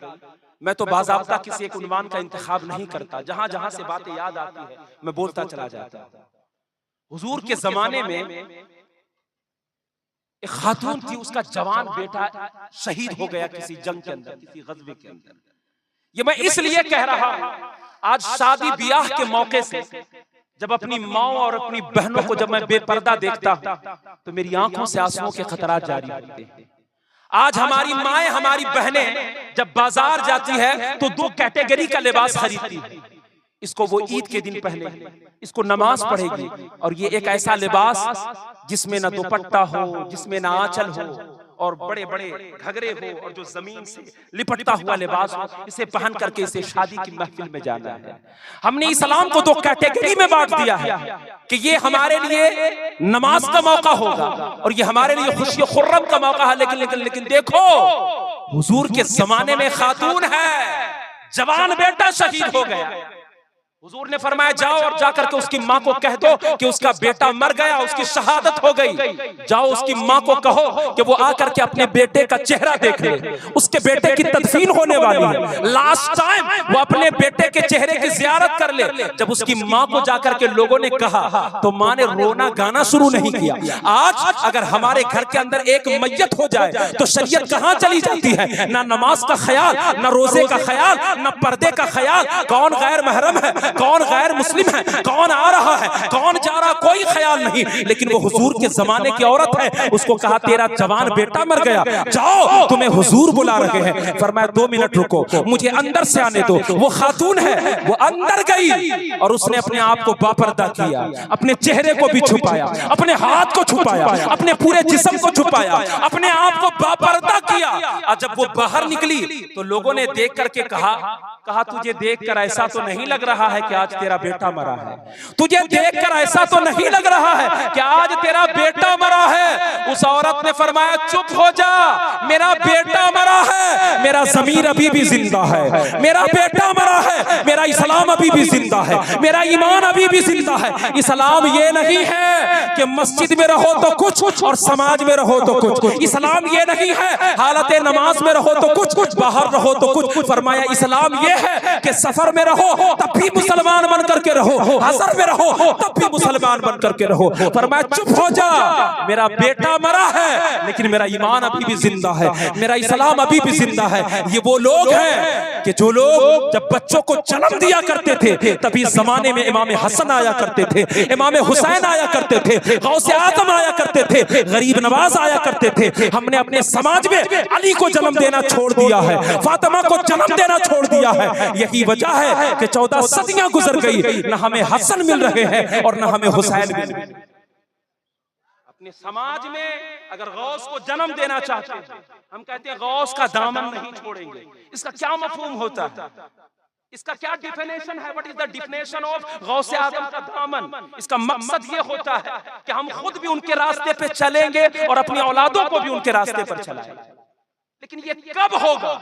मैं तो बाज़ाब्ता किसी एक उन्वान का इंतखाब नहीं करता, जहां जहां से बातें याद आती है मैं बोलता चला जाता। हुजूर के जमाने में एक खातून थी, उसका जवान बेटा शहीद हो गया किसी जंग के अंदर, किसी गज़वे के अंदर। ये मैं इसलिए कह रहा हूं, आज शादी ब्याह के मौके से जब अपनी माँ और अपनी बहनों को जब मैं बेपर्दा देखता हूं तो मेरी आंखों से आंसुओं के खतरात जारी होते हैं। आज हमारी माएं, हमारी बहनें जब बाजार जाती है तो दो कैटेगरी का लिबास खरीदती है। इसको वो ईद के दिन पहने, इसको नमाज पढ़ेगी, और ये एक ऐसा लिबास जिसमें ना दुपट्टा हो, जिसमें ना आंचल हो, और बड़े बड़े घगरे हो, और जो जमीन से लिपटता हुआ लिबास हो, इसे पहन करके इसे शादी की महफिल में जाना है। हमने इस्लाम को दो कैटेगरी में बांट दिया है कि ये हमारे लिए नमाज का मौका होगा और ये हमारे लिए खुशी खुर्रम का मौका है। लेकिन देखो हुजूर के जमाने में खातून है, जवान बेटा शहीद हो गया, हुजूर ने फरमाया जाओ और जाकर के उसकी माँ को कह दो कि उसका बेटा मर गया, उसकी शहादत हो गई। जाओ उसकी माँ को कहो कि वो आकर के अपने बेटे का चेहरा देख ले, उसके बेटे की तदफीन होने वाली है, लास्ट टाइम वो अपने बेटे के चेहरे की जियारत कर ले। जब उसकी माँ को जाकर के लोगों ने कहा तो माँ ने रोना गाना शुरू नहीं किया। आज अगर हमारे घर के अंदर एक मैयत हो जाए तो शरीयत कहाँ चली जाती है? ना नमाज का ख्याल, ना रोजे का ख्याल, ना पर्दे का ख्याल, कौन गैर महरम है, कौन गैर मुस्लिम है, कौन आ रहा है, कौन जा रहा, कोई ख्याल नहीं। लेकिन वो हुजूर के जमाने की औरत है, उसको कहा तेरा जवान बेटा मर गया, जाओ तुम्हें हुजूर बुला रहे हैं। फरमाया 2 मिनट रुको, मुझे अंदर से आने दो। वो खातून है, वो अंदर गई और उसने अपने आप को बापर्दा किया, अपने चेहरे को भी छुपाया, अपने हाथ को छुपाया, अपने पूरे जिस्म को छुपाया, अपने आप को बापर्दा किया। और जब वो बाहर निकली तो लोगों ने देख करके कहा तुझे देखकर ऐसा तो नहीं लग रहा है कि आज तेरा बेटा मरा है, तुझे देखकर ऐसा तो नहीं लग रहा है कि आज तेरा बेटा मरा है। उस औरत ने फरमाया चुप हो जा, मेरा बेटा मरा है, मेरा ज़मीर अभी भी जिंदा है, मेरा बेटा मरा है, मेरा इस्लाम अभी भी जिंदा है, मेरा ईमान अभी भी जिंदा है। इस्लाम ये नहीं है कि मस्जिद में रहो तो कुछ और समाज में रहो तो कुछ। इस्लाम ये नहीं है हालत नमाज में रहो तो कुछ, बाहर रहो तो कुछ। फरमाया इस्लाम ये है कि सफर में रहो तब भी मुसलमान बन करके रहो, हसर में रहो तब भी मुसलमान बन करके रहो। फरमाया चुप हो जा, मेरा बेटा मरा है लेकिन मेरा ईमान अभी भी जिंदा है, मेरा इस्लाम अभी भी जिंदा है। ये वो लोग हैं कि जो लोग जब बच्चों को जन्म दिया करते थे तभी जमाने में इमाम हसन आया करते थे, इमाम हुसैन आया करते थे, गौसे आजम आया करते थे, गरीब नवाज आया करते थे। हमने अपने समाज में अली को जन्म देना छोड़ दिया है, फातिमा को जन्म देना छोड़ दिया है। यही वजह है कि 14 सदियां गुजर गई, न हमें हसन मिल रहे हैं और न हमें हुसैन मिल रहे हैं। अपने समाज में अगर गौस को जन्म देना चाहते हैं, हम कहते हैं गौस का दामन नहीं छोड़ेंगे। इसका क्या मफहूम होता है, इसका क्या डिफिनेशन है? What is the definition of Ghause Azam का दामन? इसका मकसद ये होता है कि हम खुद भी उनके रास्ते पे चलेंगे और अपनी औलादों को भी उनके रास्ते पर चलाएंगे। लेकिन ये कब होगा?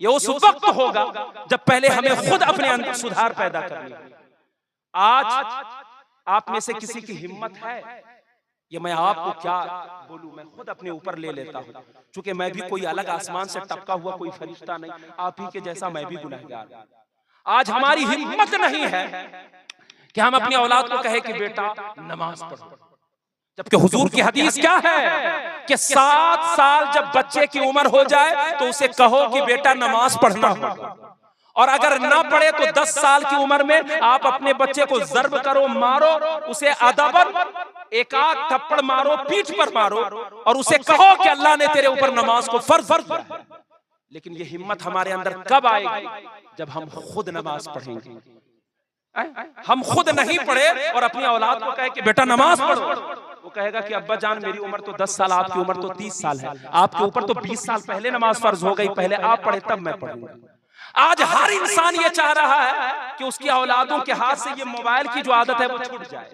ये उस वक्त होगा जब पहले हमें खुद अपने अंदर सुधार पैदा करनी है। आज आप में से किसी की हिम्मत है? ये मैं आपको क्या बोलूं, मैं खुद अपने ऊपर ले लेता हूं, क्योंकि मैं भी कोई अलग आसमान से टपका हुआ कोई फरिश्ता नहीं, आप ही के जैसा मैं भी गुनहगार। आज हमारी हिम्मत नहीं है कि हम अपनी औलाद को कहे कि बेटा नमाज पढ़ो, जबकि हुजूर की हदीस क्या है कि 7 साल जब बच्चे की उम्र हो जाए तो उसे कहो कि बेटा नमाज पढ़ना होगा, और अगर ना पढ़े तो 10 साल की उम्र में आप अपने बच्चे को ज़र्ब करो, मारो, उसे अदबन एक आध थप्पड़ मारो, पीठ पर मारो, और उसे कहो कि अल्लाह ने तेरे ऊपर नमाज को फर्ज किया। लेकिन ये हिम्मत हमारे अंदर कब आएगी? जब हम खुद नमाज पढ़ेंगे। हम खुद नहीं पढ़े और अपनी औलाद को कहे कि बेटा नमाज पढ़ो, वो कहेगा कि अब्बा जान मेरी उम्र तो 10 साल, आपकी उम्र तो 30 साल है, आपके ऊपर तो 20 साल पहले नमाज फर्ज हो गई, पहले आप पढ़े तब मैं पढ़ूंगा। आज हर इंसान ये चाह रहा है कि उसकी औलादों के हाथ से ये मोबाइल की जो आदत है वो छूट जाए।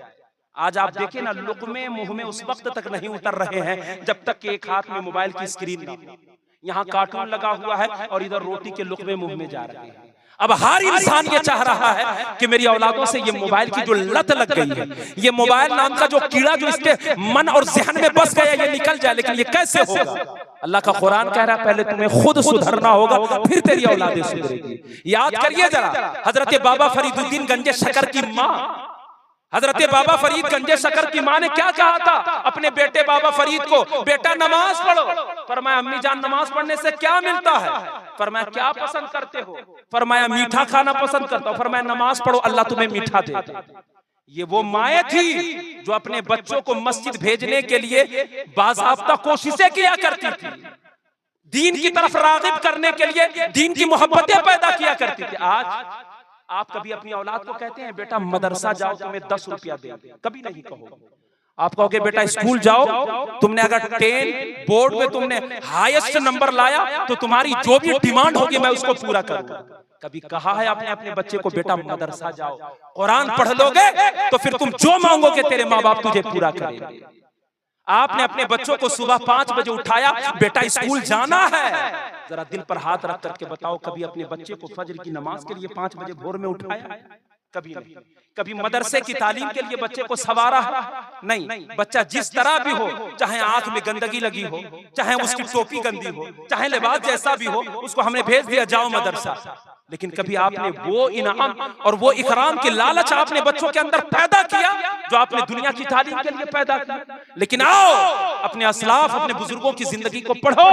आज आप देखें ना, लुक़मे मुंह में उस वक्त तक नहीं उतर रहे हैं जब तक कि एक हाथ में मोबाइल की स्क्रीन ना हो। यहाँ कार्टून लगा हुआ है और इधर रोटी के लुक़मे मुंह में जा रहे हैं। अब हर इंसान ये चाह रहा है कि मेरी औलादों से ये मोबाइल की जो लत लग गई है, ये मोबाइल नाम का जो कीड़ा जो इसके मन और ज़हन में बस गया, ये निकल जाए। लेकिन ये कैसे होगा? अल्लाह का कुरान कह रहा है पहले तुम्हें खुद सुधरना होगा, फिर तेरी औलादें सुधरेगी। याद करिए जरा, हजरत बाबा फरीदुद्दीन गंजे शकर की माँ, हजरत बाबा फरीद गंजे शकर की माँ ने क्या कहा था अपने बेटे बाबा फरीद को? बेटा नमाज पढ़ो। फरमाया अम्मी जान नमाज पढ़ने से क्या मिलता है? फरमाया क्या पसंद करते हो? फरमाया मीठा खाना पसंद करता हूं। फरमाया नमाज पढ़ो, अल्लाह तुम्हें मीठा देता। ये वो माएँ थी जो अपने बच्चों को मस्जिद भेजने के लिए बाज़ाब्ता कोशिशें किया करती थी, दीन की तरफ राग़िब करने के लिए दीन की मोहब्बतें पैदा किया करती थी। आज आप कभी अपनी औलाद को कहते हैं बेटा मदरसा जाओ तुम्हें 10 रुपया दे? कभी नहीं कहो। आप कहोगे बेटा स्कूल जाओ, तुमने अगर 10 बोर्ड में तुमने हाईएस्ट नंबर लाया तो तुम्हारी जो भी डिमांड होगी मैं उसको पूरा करूंगा। कभी कहा है आपने अपने बच्चे को बेटा मदरसा जाओ, कुरान पढ़ लोगे तो फिर तुम जो मांगोगे तेरे माँ बाप तुझे पूरा करेंगे। आपने अपने बच्चों को सुबह 5 बजे उठाया, बेटा स्कूल जाना है। जरा दिल पर हाथ रख करके बताओ, कभी अपने बच्चे को फजर की नमाज के लिए 5 बजे भोर में उठाया? कभी नहीं। कभी मदरसे की तालीम के लिए बच्चे को सवारा है? नहीं। बच्चा जिस तरह भी हो, चाहे आंख में गंदगी लगी हो, चाहे उसकी टोपी गंदी हो, चाहे लिबास जैसा भी हो, उसको हमने भेज दिया जाओ मदरसा। लेकिन कभी आपने वो इनाम और वो इकराम की लालच आपने बच्चों के अंदर पैदा किया जो आपने दुनिया की तालीम के लिए पैदा किया? लेकिन आओ अपने असलाफ, अपने बुजुर्गों की जिंदगी को पढ़ो।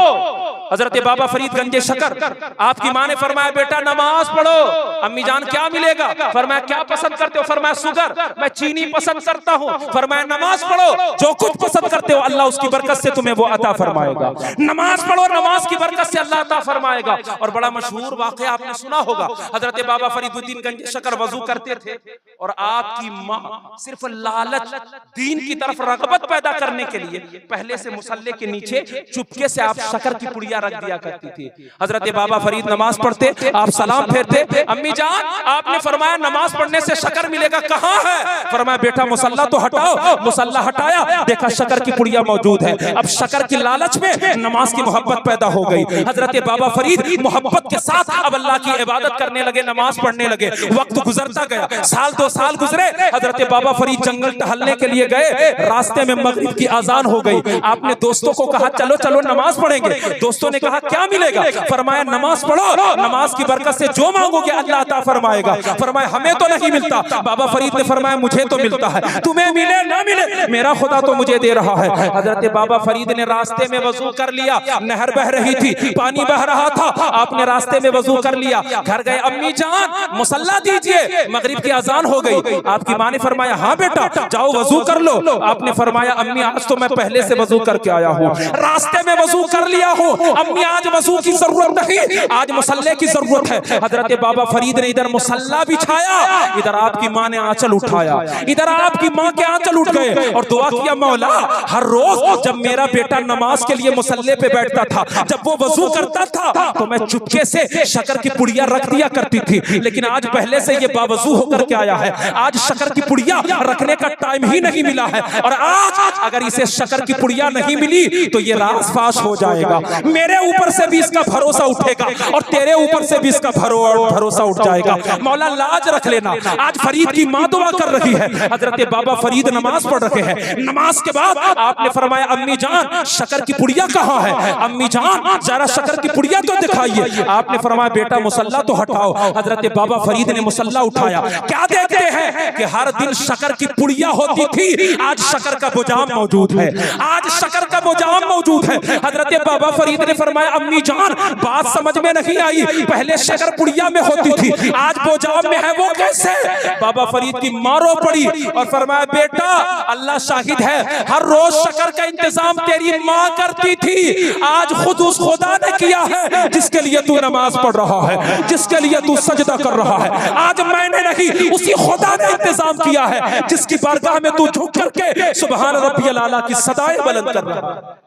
हजरत बाबा फरीद गंजे शकर, आपकी माँ ने फरमाया बेटा नमाज पढ़ो। अम्मी जान क्या मिलेगा? फरमाया क्या पसंद करते हो? फरमाया शुगर। मैं चीनी पसंद करता हूँ। फरमाया नमाज पढ़ो, जो कुछ पसंद करते हो अल्लाह उसकी बरकत से तुम्हें वो अता फरमाएगा। नमाज पढ़ो, नमाज की बरकत से अल्लाह अता फरमाएगा। और बड़ा मशहूर वाक़या आपने सुना होगा, हजरत बाबा फरीदुद्दीन गंजे शकर वजू करते थे और आपकी माँ सिर्फ लालच, दीन की तरफ रगबत पैदा करने के लिए पहले से मुसल्ले के नीचे चुपके से आप शकर की पुड़िया रख दिया करती थी। हजरत बाबा फरीद नमाज पढ़ते, आप सलाम फेरते, अम्मी जान आपने फरमाया नमाज पढ़ने से शकर मिलेगा, कहाँ है? फरमाया बेटा मुसल्ला तो हटाओ। मुसल्ला हटाया, देखा शकर की पुड़िया मौजूद है। अब शकर की लालच में नमाज की मोहब्बत पैदा हो गई। हजरत बाबा फरीद मोहब्बत के साथ अब अल्लाह की इबादत करने लगे, नमाज पढ़ने लगे। वक्त गुजरता गया, साल 2 साल गुजरे। हजरत बाबा फरीद जंगल टहलने के लिए गए, रास्ते में मगरिब की अजान हो गई। आपने दोस्तों को कहा चलो चलो नमाज पढ़ेंगे। दोस्तों ने कहा क्या मिलेगा? फरमाया नमाज पढ़ो, नमाज की बरकत से जो मांगोगे अल्लाह अता फरमाएगा। फरमाया हमें तो नहीं मिलता। बाबा फरीद ने फरमाया मुझे तो मिलता है, तुम्हें मिले ना मिले मेरा खुदा तो मुझे दे रहा है। हजरत बाबा फरीद ने रास्ते में वजू कर लिया, नहर बह रही थी, पानी बह रहा था, आपने रास्ते में वजू कर लिया, घर गए, अम्मी जान मुसल्ला दीजिए, मगरिब की अजान हो गई। आपकी माँ ने फरमाया हाँ बेटा जाओ वजू कर लो। आपने फरमाया अम्मी आज तो मैं पहले से वजू करके आया हूँ, रास्ते में वजू कर लिया हूँ, अम्मी आज वजू की जरूरत नहीं, आज मुसल्ले की जरूरत है। हजरत बाबा फरीद ने इधर मुसल्ला बिछाया, इधर आपकी माँ ने आंचल उठाया, इधर आपकी माँ के आंचल उठ गए और दुआ किया मौला हर रोज जब मेरा बेटा नमाज के लिए मुसल्ले पे बैठता था, जब वो वजू करता था तो मैं चुपके से शकर की पुड़िया रख दिया करती थी, लेकिन आज पहले से ये बावजू होकर के आया है, आज शकर की पुड़िया रखने का टाइम ही नहीं मिला है। और आज अगर इसे शकर की पुड़िया नहीं मिली तो ये राज फाश हो जाएगा, मेरे ऊपर से भी इसका भरोसा उठेगा और तेरे ऊपर से भी इसका भरोसा उठ जाएगा। मौला लाज रख लेना। आज फरीद की माँ दुआ कर रही है, हजरत बाबा फरीद नमाज पढ़ रहे हैं। नमाज के बाद आपने फरमाया अम्मी जान शकर की पुड़िया कहाँ है? अम्मी जान जरा शकर की पुड़िया तो दिखाइए। आपने फरमाया बेटा मुसल्ला तो हटाओ। हजरत बाबा फरीद ने मुसल्ला उठाया, क्या देखते हैं कि हर दिन शकर की पुड़िया होती थी, आज शकर का बोजाम मौजूद है, आज शकर का बोजाम मौजूद है। हजरत बाबा फरीद ने फरमाया अम्मी जान बात समझ में नहीं आई, पहले शकर पुड़िया में होती थी, आज बोजाम में है, वो कैसे? बाबा फरीद की मारो पड़ी और फरमाया बेटा अल्लाह शाहिद है, हर रोज शकर का इंतजाम तेरी माँ करती थी, आज खुद उस खुदा ने किया है जिसके लिए तू नमाज पढ़ रहा है, जिसके लिए तू सजदा कर रहा है, आज मैंने नहीं, उसी खुदा ने इंतजाम किया है जिसकी बारगाह में तू झुक करके सुभान रब्बियल आला की सदाएं बुलंद कर रहा है।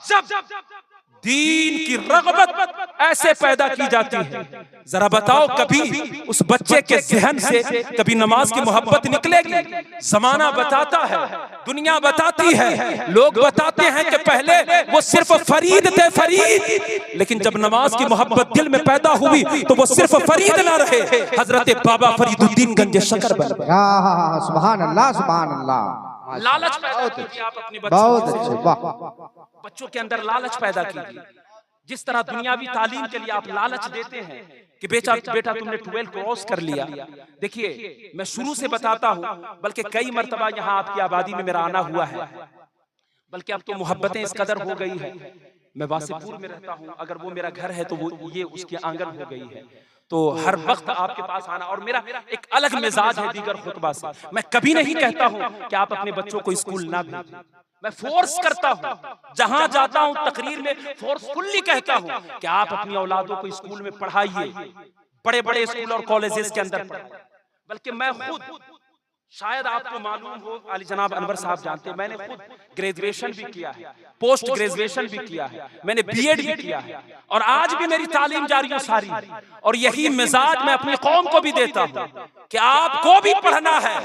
जब दीन की रग़बत ऐसे पैदा की जाती है, जरा बताओ कभी उस बच्चे के ज़हन से कभी नमाज की मोहब्बत निकलेगी? जमाना बताता है, दुनिया बताती है, लोग बताते हैं कि पहले वो सिर्फ फरीद थे, फरीद, लेकिन जब नमाज की मोहब्बत दिल में पैदा हुई तो वो सिर्फ फरीद ना रहे, हजरत बाबा फरीदुद्दीन गंज शकर बन गए। सुभान अल्लाह, सुभान अल्लाह। लालच पैदा कीजिए आप अपने बहुत अच्छे, वाह। बच्चों के अंदर लालच पैदा कीजिए। जिस तरह दुनियावी तालीम के लिए आप लालच देते हैं कि बेटा तुमने 12 क्रॉस कर लिया। देखिए मैं शुरू से बताता हूँ, बल्कि कई मर्तबा यहाँ आपकी आबादी में मेरा आना हुआ है, बल्कि अब तो मोहब्बतें इस कदर हो गई है। मैं वासेपुर में रहता हूँ, अगर वो मेरा घर है तो वो ये उसकी आंगन हो गई है, तो हर वक्त आपके पास आना। और मेरा एक अलग मिजाज है दीगर खुतबा से, मैं कभी नहीं कहता हूँ कि आप अपने बच्चों को स्कूल ना भेजें, मैं फोर्स करता हूँ, जहां जाता हूँ तकरीर में फोर्सफुल्ली कहता हूँ कि आप अपनी औलादों को स्कूल में पढ़ाइए, बड़े बड़े स्कूल और कॉलेजेस के अंदर पढ़ाइए। बल्कि मैं खुद, शायद आपको मालूम हो, अली जनाब अनवर साहब जानते हैं, मैंने खुद ग्रेजुएशन भी किया है, पोस्ट ग्रेजुएशन भी किया है, मैंने बीएड भी किया है, और आज भी मेरी तालीम जारी है सारी। और यही मिजाज मैं अपनी कौम को भी देता हूँ कि आपको भी पढ़ना है,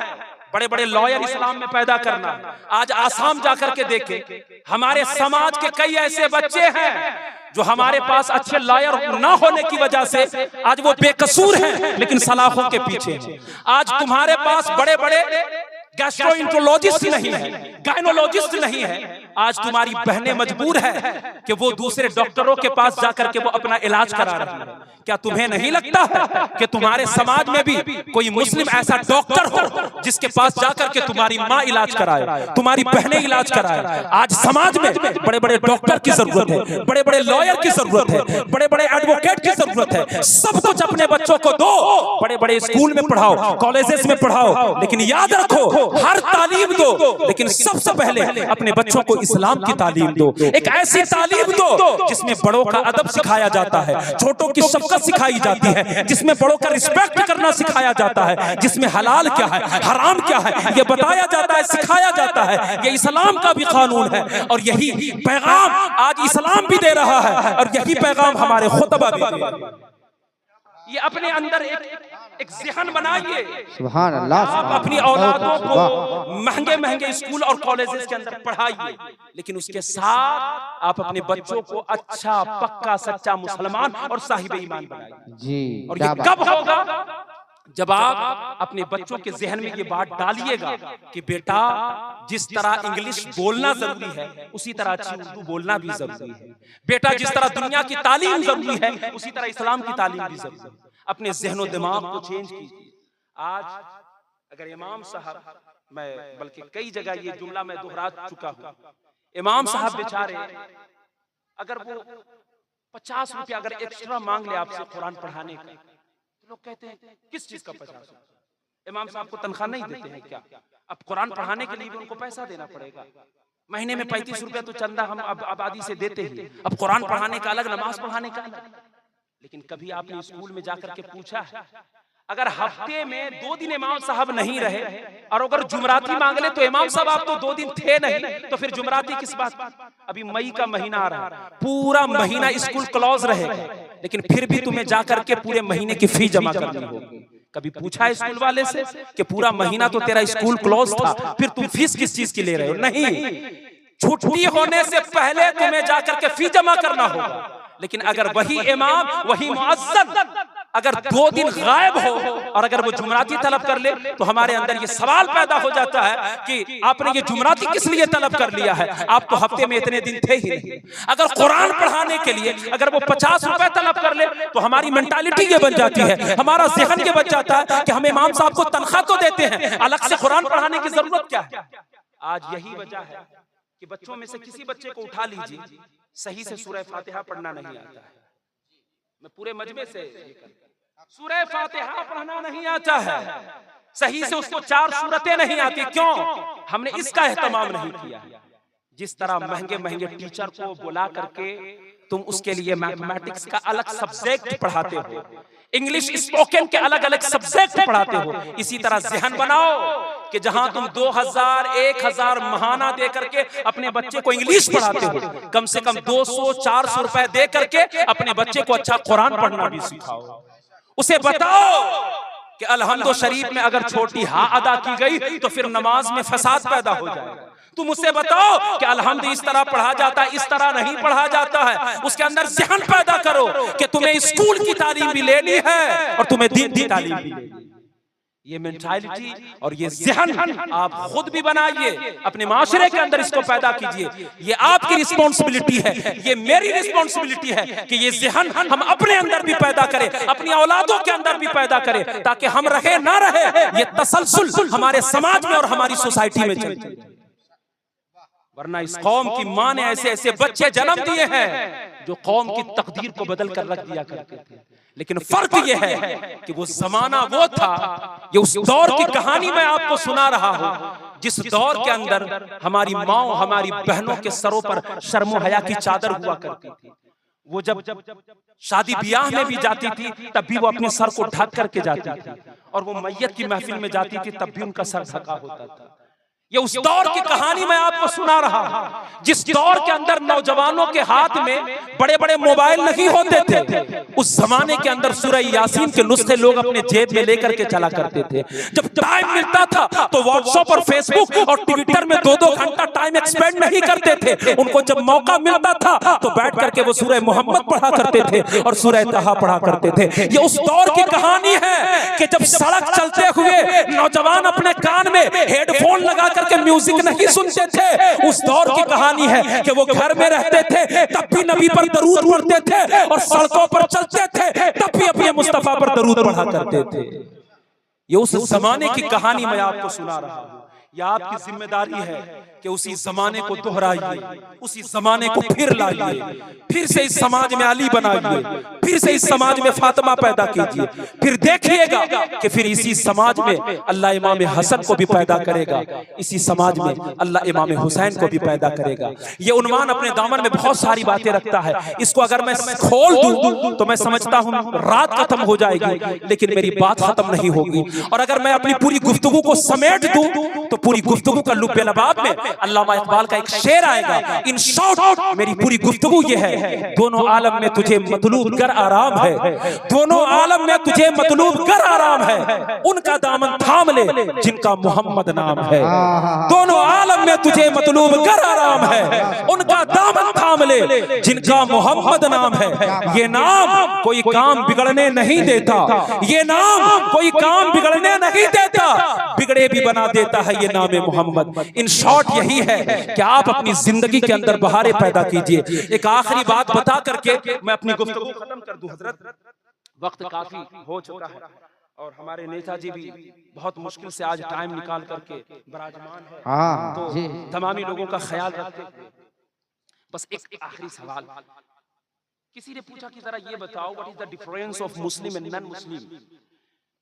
बड़े बड़े लॉयर इस्लाम में पैदा करना। आज आसाम जाकर के देखे, हमारे समाज के कई ऐसे बच्चे हैं जो हमारे पास अच्छे लॉयर ना होने की वजह से आज वो बेकसूर हैं, लेकिन सलाखों के पीछे हैं। आज तुम्हारे पास बड़े बड़े गैस्ट्रोएंटरोलॉजिस्ट नहीं है, गायनोलॉजिस्ट नहीं है, आज तुम्हारी बहनें मजबूर है कि वो दूसरे डॉक्टरों के पास जाकर के वो अपना इलाज करा रही है। क्या तुम्हें नहीं लगता है कि तुम्हारे समाज में भी कोई मुस्लिम ऐसा डॉक्टर हो जिसके पास जाकर के तुम्हारी माँ इलाज कराए, तुम्हारी बहनें इलाज कराए? आज समाज में बड़े बड़े डॉक्टर की जरूरत है, बड़े बड़े लॉयर की जरूरत है, बड़े बड़े एडवोकेट की जरूरत है। सब कुछ अपने बच्चों को दो, बड़े बड़े स्कूल में पढ़ाओ, कॉलेजेस में पढ़ाओ, लेकिन याद रखो हर तालीम दो, लेकिन सबसे पहले अपने बच्चों को इस्लाम की तालीम दो। एक ऐसी तालीम दो जिसमें बड़ों का अदब सिखाया जाता है, छोटों की शफकत सिखाई जाती है, जिसमें बड़ों का रिस्पेक्ट करना सिखाया जाता है, जिसमें हलाल क्या है, हराम क्या है ये बताया जाता है, सिखाया जाता है। ये इस्लाम का भी कानून है, और यही पैगाम आज इस्लाम भी दे रहा है, और यही पैगाम हमारे खुतबा भी दे रहा है। ये अपने अंदर एक ज़हन बनाइए। सुभान अल्लाह। आप अपनी औलादों को महंगे महंगे स्कूल और कॉलेजेस के अंदर पढ़ाइए, लेकिन उसके साथ आप अपने बच्चों को अच्छा पक्का सच्चा मुसलमान और साहिब ईमान बनाइए जी। और ये कब होगा? जब आप अपने बच्चों के जहन में ये बात डालिएगा कि बेटा जिस तरह इंग्लिश बोलना जरूरी है उसी तरह अच्छी उर्दू बोलना भी जरूरी है, बेटा जिस तरह दुनिया की तालीम जरूरी है उसी तरह इस्लाम की तालीम भी जरूरी है। अपने जहनो दिमाग को चेंज कीजिए। आज अगर इमाम साहब, मैं बल्कि कई जगह ये जुमला मैं दोहरा चुका हूँ, इमाम साहब बेचारे अगर वो 50 रुपया अगर एक्स्ट्रा मांग ले आपसे कुरान पढ़ाने का, लोग कहते हैं किस चीज का 50 रुपया? इमाम साहब को तनख्वाह नहीं देते हैं क्या? अब कुरान पढ़ाने के लिए भी उनको पैसा देना पड़ेगा। महीने में 35 रुपया तो चंदा हम अब आबादी से देते ही, अब कुरान पढ़ाने का अलग, नमाज पढ़ाने का अलग। लेकिन कभी आपने स्कूल में जाकर के पूछा है, अगर हफ्ते में 2 दिन इमाम साहब नहीं रहे और अगर जुमराती मांग ले तो इमाम साहब आप तो 2 दिन थे नहीं, तो फिर जुमराती किस बात? अभी मई का महीना आ रहा है, पूरा महीना स्कूल क्लोज रहेगा, लेकिन फिर भी तुम्हें जाकर के पूरे महीने की फी जमा करनी होगी। कभी पूछा है स्कूल वाले से कि पूरा महीना तो तेरा स्कूल क्लोज था, फिर तुम फीस किस चीज की ले रहे हो? नहीं, छुट्टी होने से पहले तुम्हें जाकर के फी जमा करना होगा। लेकिन अगर वही इमाम, वही मुअज्जिन अगर 2 दिन गायब हो और अगर वो जुमराती तलब कर ले, तो हमारे अंदर ये सवाल पैदा हो जाता है कि आपने ये जुमराती किस लिए तलब कर लिया है? आप तो हफ्ते में इतने दिन थे ही नहीं। अगर कुरान पढ़ाने के लिए अगर वो 50 रुपए तलब कर ले, तो हमारी मेंटालिटी ये बन जाती है, हमारा ज़हन ये बन जाता है कि हम इमाम साहब को तनख्वाह तो देते हैं, अलग से कुरान पढ़ाने की जरूरत क्या है? आज यही वजह है कि बच्चों में से किसी बच्चे को उठा लीजिए, सही से सूरह फातिहा पढ़ना नहीं आता है। मैं पूरे मजमे से सूरह फातिहा पढ़ना नहीं आता है, सही से उसको 4 सूरतें नहीं आती। क्यों? हमने इसका एहतमाम नहीं किया। जिस तरह महंगे महंगे टीचर को बुला करके तुम उसके लिए मैथमेटिक्स का अलग सब्जेक्ट पढ़ाते हो, इंग्लिश स्पोकन के अलग अलग सब्जेक्ट पढ़ाते हो। इसी तरह ज़हन बनाओ कि जहां तुम 2000 1000 महाना दे करके अपने बच्चे को इंग्लिश पढ़ाते हो, कम से कम 200-400 रुपए दे करके अपने बच्चे को अच्छा कुरान पढ़ना भी सिखाओ। उसे बताओ कि अल्हम्दु शरीफ में अगर छोटी हा अदा की गई तो फिर नमाज में फसाद पैदा हो जाएगा। तुम उससे बताओ कि अल्हम्दु इस तरह पढ़ा जाता है, इस तरह नहीं पढ़ा जाता है। उसके अंदर ज़हन पैदा करो कि तुम्हें स्कूल की तालीम भी लेनी है और तुम्हें दीन की तालीम भी लेनी है। ये मेंटालिटी और ये ज़हन आप खुद भी बनाइए, अपने माशरे के अंदर इसको पैदा कीजिए। ये आपकी रिस्पॉन्सिबिलिटी है, ये मेरी रिस्पॉन्सिबिलिटी है कि ये ज़हन हम अपने अंदर भी पैदा करें, अपनी औलादों के अंदर भी पैदा करें, ताकि हम रहे ना रहे ये तसलसल हमारे समाज में और हमारी सोसाइटी में चले। वरना इस कौम की माँ ने ऐसे ऐसे बच्चे जन्म दिए हैं जो कौम की तकदीर को बदल कर रख दिया करते थे। लेकिन फर्क यह है कि वो जमाना वो था, ये उस दौर की कहानी मैं आपको सुना रहा हूं जिस दौर के अंदर हमारी माँ हमारी बहनों के सरों पर शर्म हया की चादर हुआ करती थी। वो जब शादी ब्याह में भी जाती थी तब भी वो अपने सर को ढक करके जाती थी, और वो मैयत की महफिल में जाती थी तब भी उनका सर ढका होता था। ये उस दौर की कहानी मैं आपको सुना रहा हूं जिस दौर के अंदर नौजवानों के हाथ में बड़े बड़े मोबाइल नहीं होते थे। उस जमाने के अंदर सूरह यासीन के नुस्खे लोग अपने जेब में लेकर के चला करते थे। जब टाइम मिलता था तो व्हाट्सएप और फेसबुक और ट्विटर में 2-2 घंटा टाइम एक्सपेंड नहीं करते थे। उनको जब मौका मिलता था तो बैठ करके वो सूरह मोहम्मद पढ़ा करते थे और सूरह तहा पढ़ा करते थे। ये उस दौर की कहानी है कि जब सड़क चलते हुए नौजवान अपने कान में हेडफोन लगा के म्यूजिक नहीं सुनते थे। उस दौर की कहानी है कि वो घर में रहते थे तब भी नबी पर दरूद पढ़ते थे, और सड़कों पर चलते थे तब भी अपने मुस्तफा पर दरूद पढ़ा करते थे। ये उस जमाने की कहानी मैं आपको सुना रहा हूं। यह आपकी जिम्मेदारी है कि उसी जमाने को दोहराइए, उसी जमाने को फिर लाइए, फिर से इस समाज में अली बनाइए, फिर से इस समाज में फातिमा पैदा कीजिए। फिर देखिएगा कि फिर इसी समाज में अल्लाह इमाम हसन को भी पैदा करेगा, इसी समाज में अल्लाह इमाम हुसैन को भी पैदा करेगा। ये उन्वान अपने दामन में बहुत सारी बातें रखता है। इसको अगर मैं खोल दूं तो मैं समझता हूं रात खत्म हो जाएगी, लेकिन मेरी बात खत्म नहीं होगी। और अगर मैं अपनी पूरी गुफ्तगू को समेट दूं तो पूरी गुफ्तगू का लुब्बे लबाब में अल्लामा इकबाल का एक शेर आएगा। इन शॉर्ट मेरी पूरी गुफ्तगू ये है, दोनों आलम में तुझे मतलूब कर आराम है, दोनों आलम में तुझे मतलूब कर आराम है, उनका दामन थाम ले जिनका मोहम्मद नाम है। दोनों आलम में तुझे मतलूब कर आराम है, उनका दामन थाम ले जिनका मोहम्मद नाम है। ये नाम कोई काम बिगड़ने नहीं देता, ये नाम कोई काम बिगड़ने नहीं देता, बिगड़े भी बना देता है ये नाम मोहम्मद। इन शॉर्ट यही है कि आप अपनी जिंदगी के अंदर बहारें पैदा कीजिए। एक आखिरी बात बता करके मैं अपनी गुफ्तगू खत्म कर दूं। हजरत, वक्त काफी हो चुका है और हमारे नेताजी भी बहुत मुश्किल से आज टाइम निकाल करके विराजमान है, तो तमामी लोगों का ख्याल रखते हुए बस एक आखिरी सवाल। किसी ने पूछा कि जरा ये बताओ what is the difference of Muslim and non Muslim,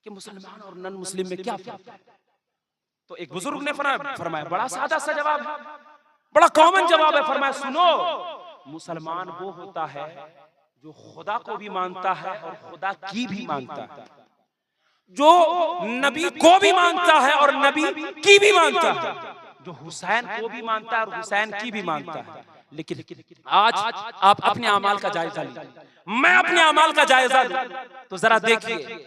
कि मुसलमान और नॉन मुस्लिम में क्या फर्क है? तो एक बुजुर्ग ने फरमाया, बड़ा सादा सा जवाब है, बड़ा कॉमन जवाब है। फरमाया, सुनो, मुसलमान वो होता है जो खुदा को भी मानता है और खुदा की भी मानता है, जो नबी को भी मानता है और नबी की भी मानता है, जो हुसैन को भी मानता है और हुसैन की भी मानता है। लेकिन आज आप अपने अमाल का जायजा लीजिए, मैं अपने अमाल का जायजा लूं, तो जरा देखिए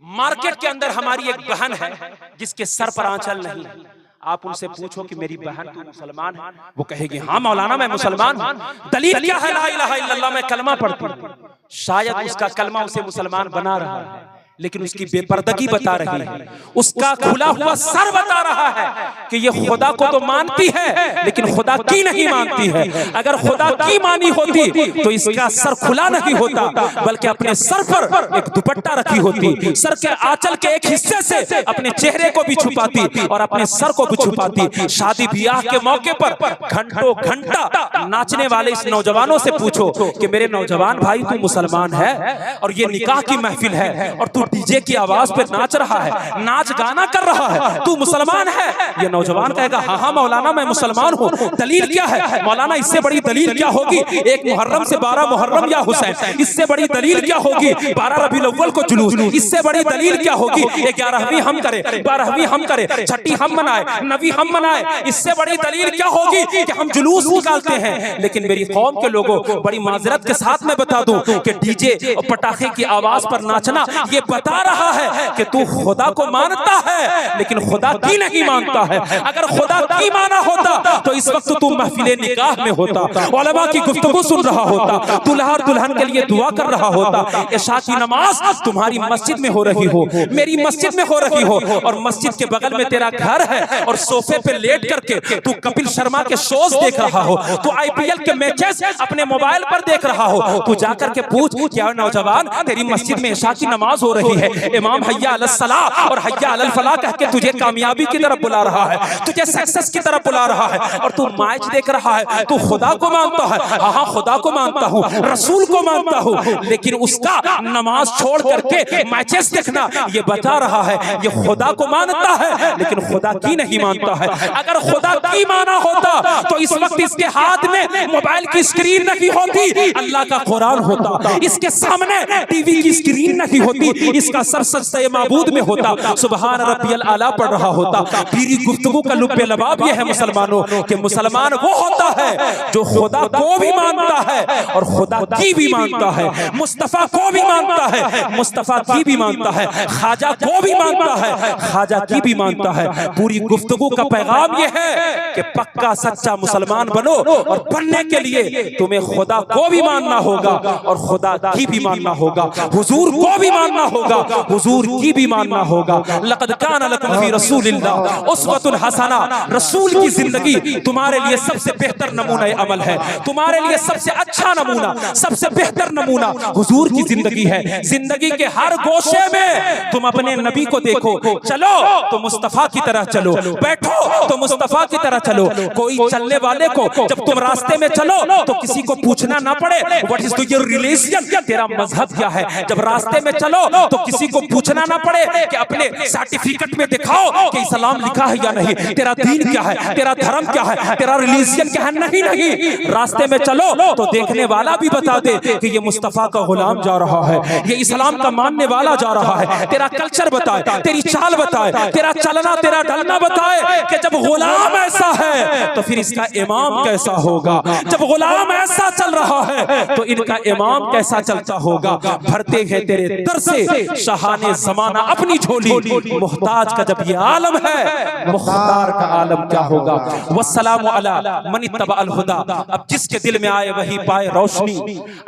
मार्केट के अंदर हमारी एक बहन है जिसके सर पर आंचल नहीं है। आप उनसे पूछो कि मेरी बहन तू मुसलमान है, वो कहेगी हाँ मौलाना मैं मुसलमान हूं। दलील क्या है? ला इलाहा इल्लल्लाह मैं कलमा पढ़ती हूं। शायद उसका कलमा उसे मुसलमान बना रहा है, लेकिन उसकी बेपर्दगी बता रही है, उसका खुला हुआ सर बता रहा है कि ये खुदा को तो मानती है लेकिन खुदा की नहीं मानती है। अगर खुदा की मानी होती तो इसका सर खुला नहीं होता, बल्कि अपने सर पर एक दुपट्टा रखी होती, सर के आंचल के एक हिस्से से अपने चेहरे को भी छुपाती और अपने सर को भी छुपाती। शादी ब्याह के मौके पर घंटों घंटा नाचने वाले इस नौजवानों से पूछो कि मेरे नौजवान भाई तू मुसलमान है और ये निकाह की महफिल है और तू तू डीजे की आवाज पे नाच रहा है, नाच गाना कर रहा है, तू मुसलमान है। ये नौजवान कहेगा हाँ हाँ मौलाना मैं मुसलमान हूँ, दलील क्या है? मौलाना इससे बड़ी दलील क्या होगी? एक मुहर्रम से 12 मुहर्रम या हुसैन, इससे बड़ी दलील क्या होगी? 12 रबीउल अव्वल को जुलूस, इससे बड़ी दलील क्या होगी? 11वीं हम करें, 12वीं हम करें, छठी हम मनाए, 9वीं हम मनाए, इससे बड़ी दलील क्या होगी कि हम जुलूस निकालते हैं? लेकिन मेरी कौम के लोगों, बड़ी माजरत के साथ मैं बता दूं कि डीजे और पटाखे की आवाज पर नाचना ये बता रहा है कि तू खुदा को मानता है लेकिन खुदा की नहीं मानता है। अगर खुदा की माना होता तो इस वक्त तू महफिले निकाह में होता, उलमा की गुफ्तगू सुन रहा होता, दुल्हा और दुल्हन के लिए दुआ कर रहा होता। इशा की नमाज तुम्हारी मस्जिद में हो रही हो, मेरी मस्जिद में हो रही हो, और मस्जिद के बगल में तेरा घर है और सोफे पे लेट करके तू कपिल शर्मा के शोज देख रहा हो, तू आईपीएल के मैचेस अपने मोबाइल पर देख रहा हो। तू जाकर के पूछ क्या नौजवान तेरी मस्जिद में इशा की नमाज हो रही है, इमाम हय्या अलस सलाह और हय्या अलल फलाह कह के तुझे कामयाबी की तरफ बुला रहा है, तुझे सक्सेस की तरफ बुला रहा है, और तू मैच देख रहा है। तू खुदा को मानता है, हाँ खुदा को मानता हूँ, रसूल को मानता हूँ, लेकिन उसका नमाज छोड़ करके मैचेस देखना ये बता रहा है ये खुदा को मानता है लेकिन खुदा की नहीं मानता है। अगर खुदा की माना होता तो इस वक्त इसके हाथ में मोबाइल की स्क्रीन नहीं होती, अल्लाह का कुरान होता, इसके सामने टीवी की स्क्रीन नहीं होती, इसका सर सजदे माबूद में होता, सुबहान रब्बियल आला पढ़ रहा होता। पीरी गुफ्तगू का लुब्बे लबाब ये है मुसलमानों कि मुसलमान वो होता है जो खुदा को भी मानता है और खुदा की भी मानता है, मुस्तफा को भी मानता है, मुस्तफा की भी मानता है, ख्वाजा को भी मानता है, ख्वाजा की भी मानता है। पूरी गुफ्तगू का पैगाम ये है कि पक्का सच्चा मुसलमान बनो, और बनने के लिए तुम्हें खुदा को भी मानना होगा और खुदा की भी मानना होगा, हुजूर को भी मानना होगा, हुजूर की भी मानना होगा। लक़द कान लकुम फी रसूलिल्लाह उस्वतुन हसना, रसूल की जिंदगी तुम्हारे लिए सबसे बेहतर नमूना अमल है, तुम्हारे लिए सबसे अच्छा नमूना, सबसे बेहतर नमूना हुजूर की जिंदगी है। जिंदगी के हर गोशे में तुम अपने नबी को देखो, चलो तो मुस्तफा की तरह चलो, बैठो तो मुस्तफा की तरह चलो। कोई चलने वाले को जब तुम रास्ते में चलो तो किसी को पूछना ना पड़े व्हाट इज योर रिलीजन, तेरा मजहब क्या है। जब रास्ते में चलो तो किसी को पूछना ना पड़े कि अपने सर्टिफिकेट में दिखाओ कि इस्लाम लिखा है या नहीं, तेरा दीन क्या है, तेरा धर्म क्या है, तेरा रिलीजन क्या है। नहीं नहीं, रास्ते में चलो तो देखने वाला भी बता दे कि ये मुस्तफा का गुलाम जा रहा है, ये इस्लाम का मानने वाला जा रहा है। तेरा कल्चर बताए, तेरी चाल बताए, तेरा चलना तेरा ढलना बताए कि जब गुलाम ऐसा है तो फिर इसका इमाम कैसा होगा। जब गुलाम ऐसा चल रहा है तो इनका इमाम कैसा चलता होगा। भरते हैं तेरे दर से शहाने जमाना अपनी झोली, मुहताज का जब ये आलम है मुख्तार का आलम क्या होगा। वस्सलामु अला मन इत्तबा अल हुदा। अब जिसके दिल में आए वही पाए रोशनी,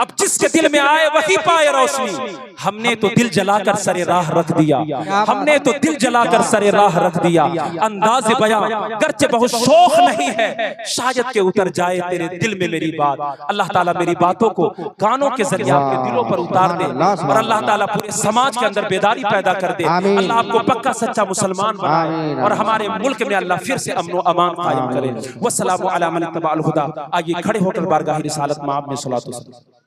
अब जिसके दिल में आए वही पाए रोशनी। हमने तो दिल जलाकर सरे राह रख दिया, हमने तो दिल जलाकर सरे राह रख दिया। अंदाज बयां गर्चे बहुत शौक नहीं है, शायद के उतर जाए तेरे दिल में मेरी बात। अल्लाह ताला मेरी बातों को कानों के जरिए आपके दिलों पर उतार दे और अल्लाह ताला पूरे समाज के अंदर बेदारी पैदा कर दे। अल्लाह आपको पक्का सच्चा मुसलमान बनाए और हमारे मुल्क में अल्लाह फिर से अमन व अमान कायम करे। वस्सलामु अला मन इत्तबा अल हुदा। आइए खड़े होकर बारगाह रिसालत में आप में सलातो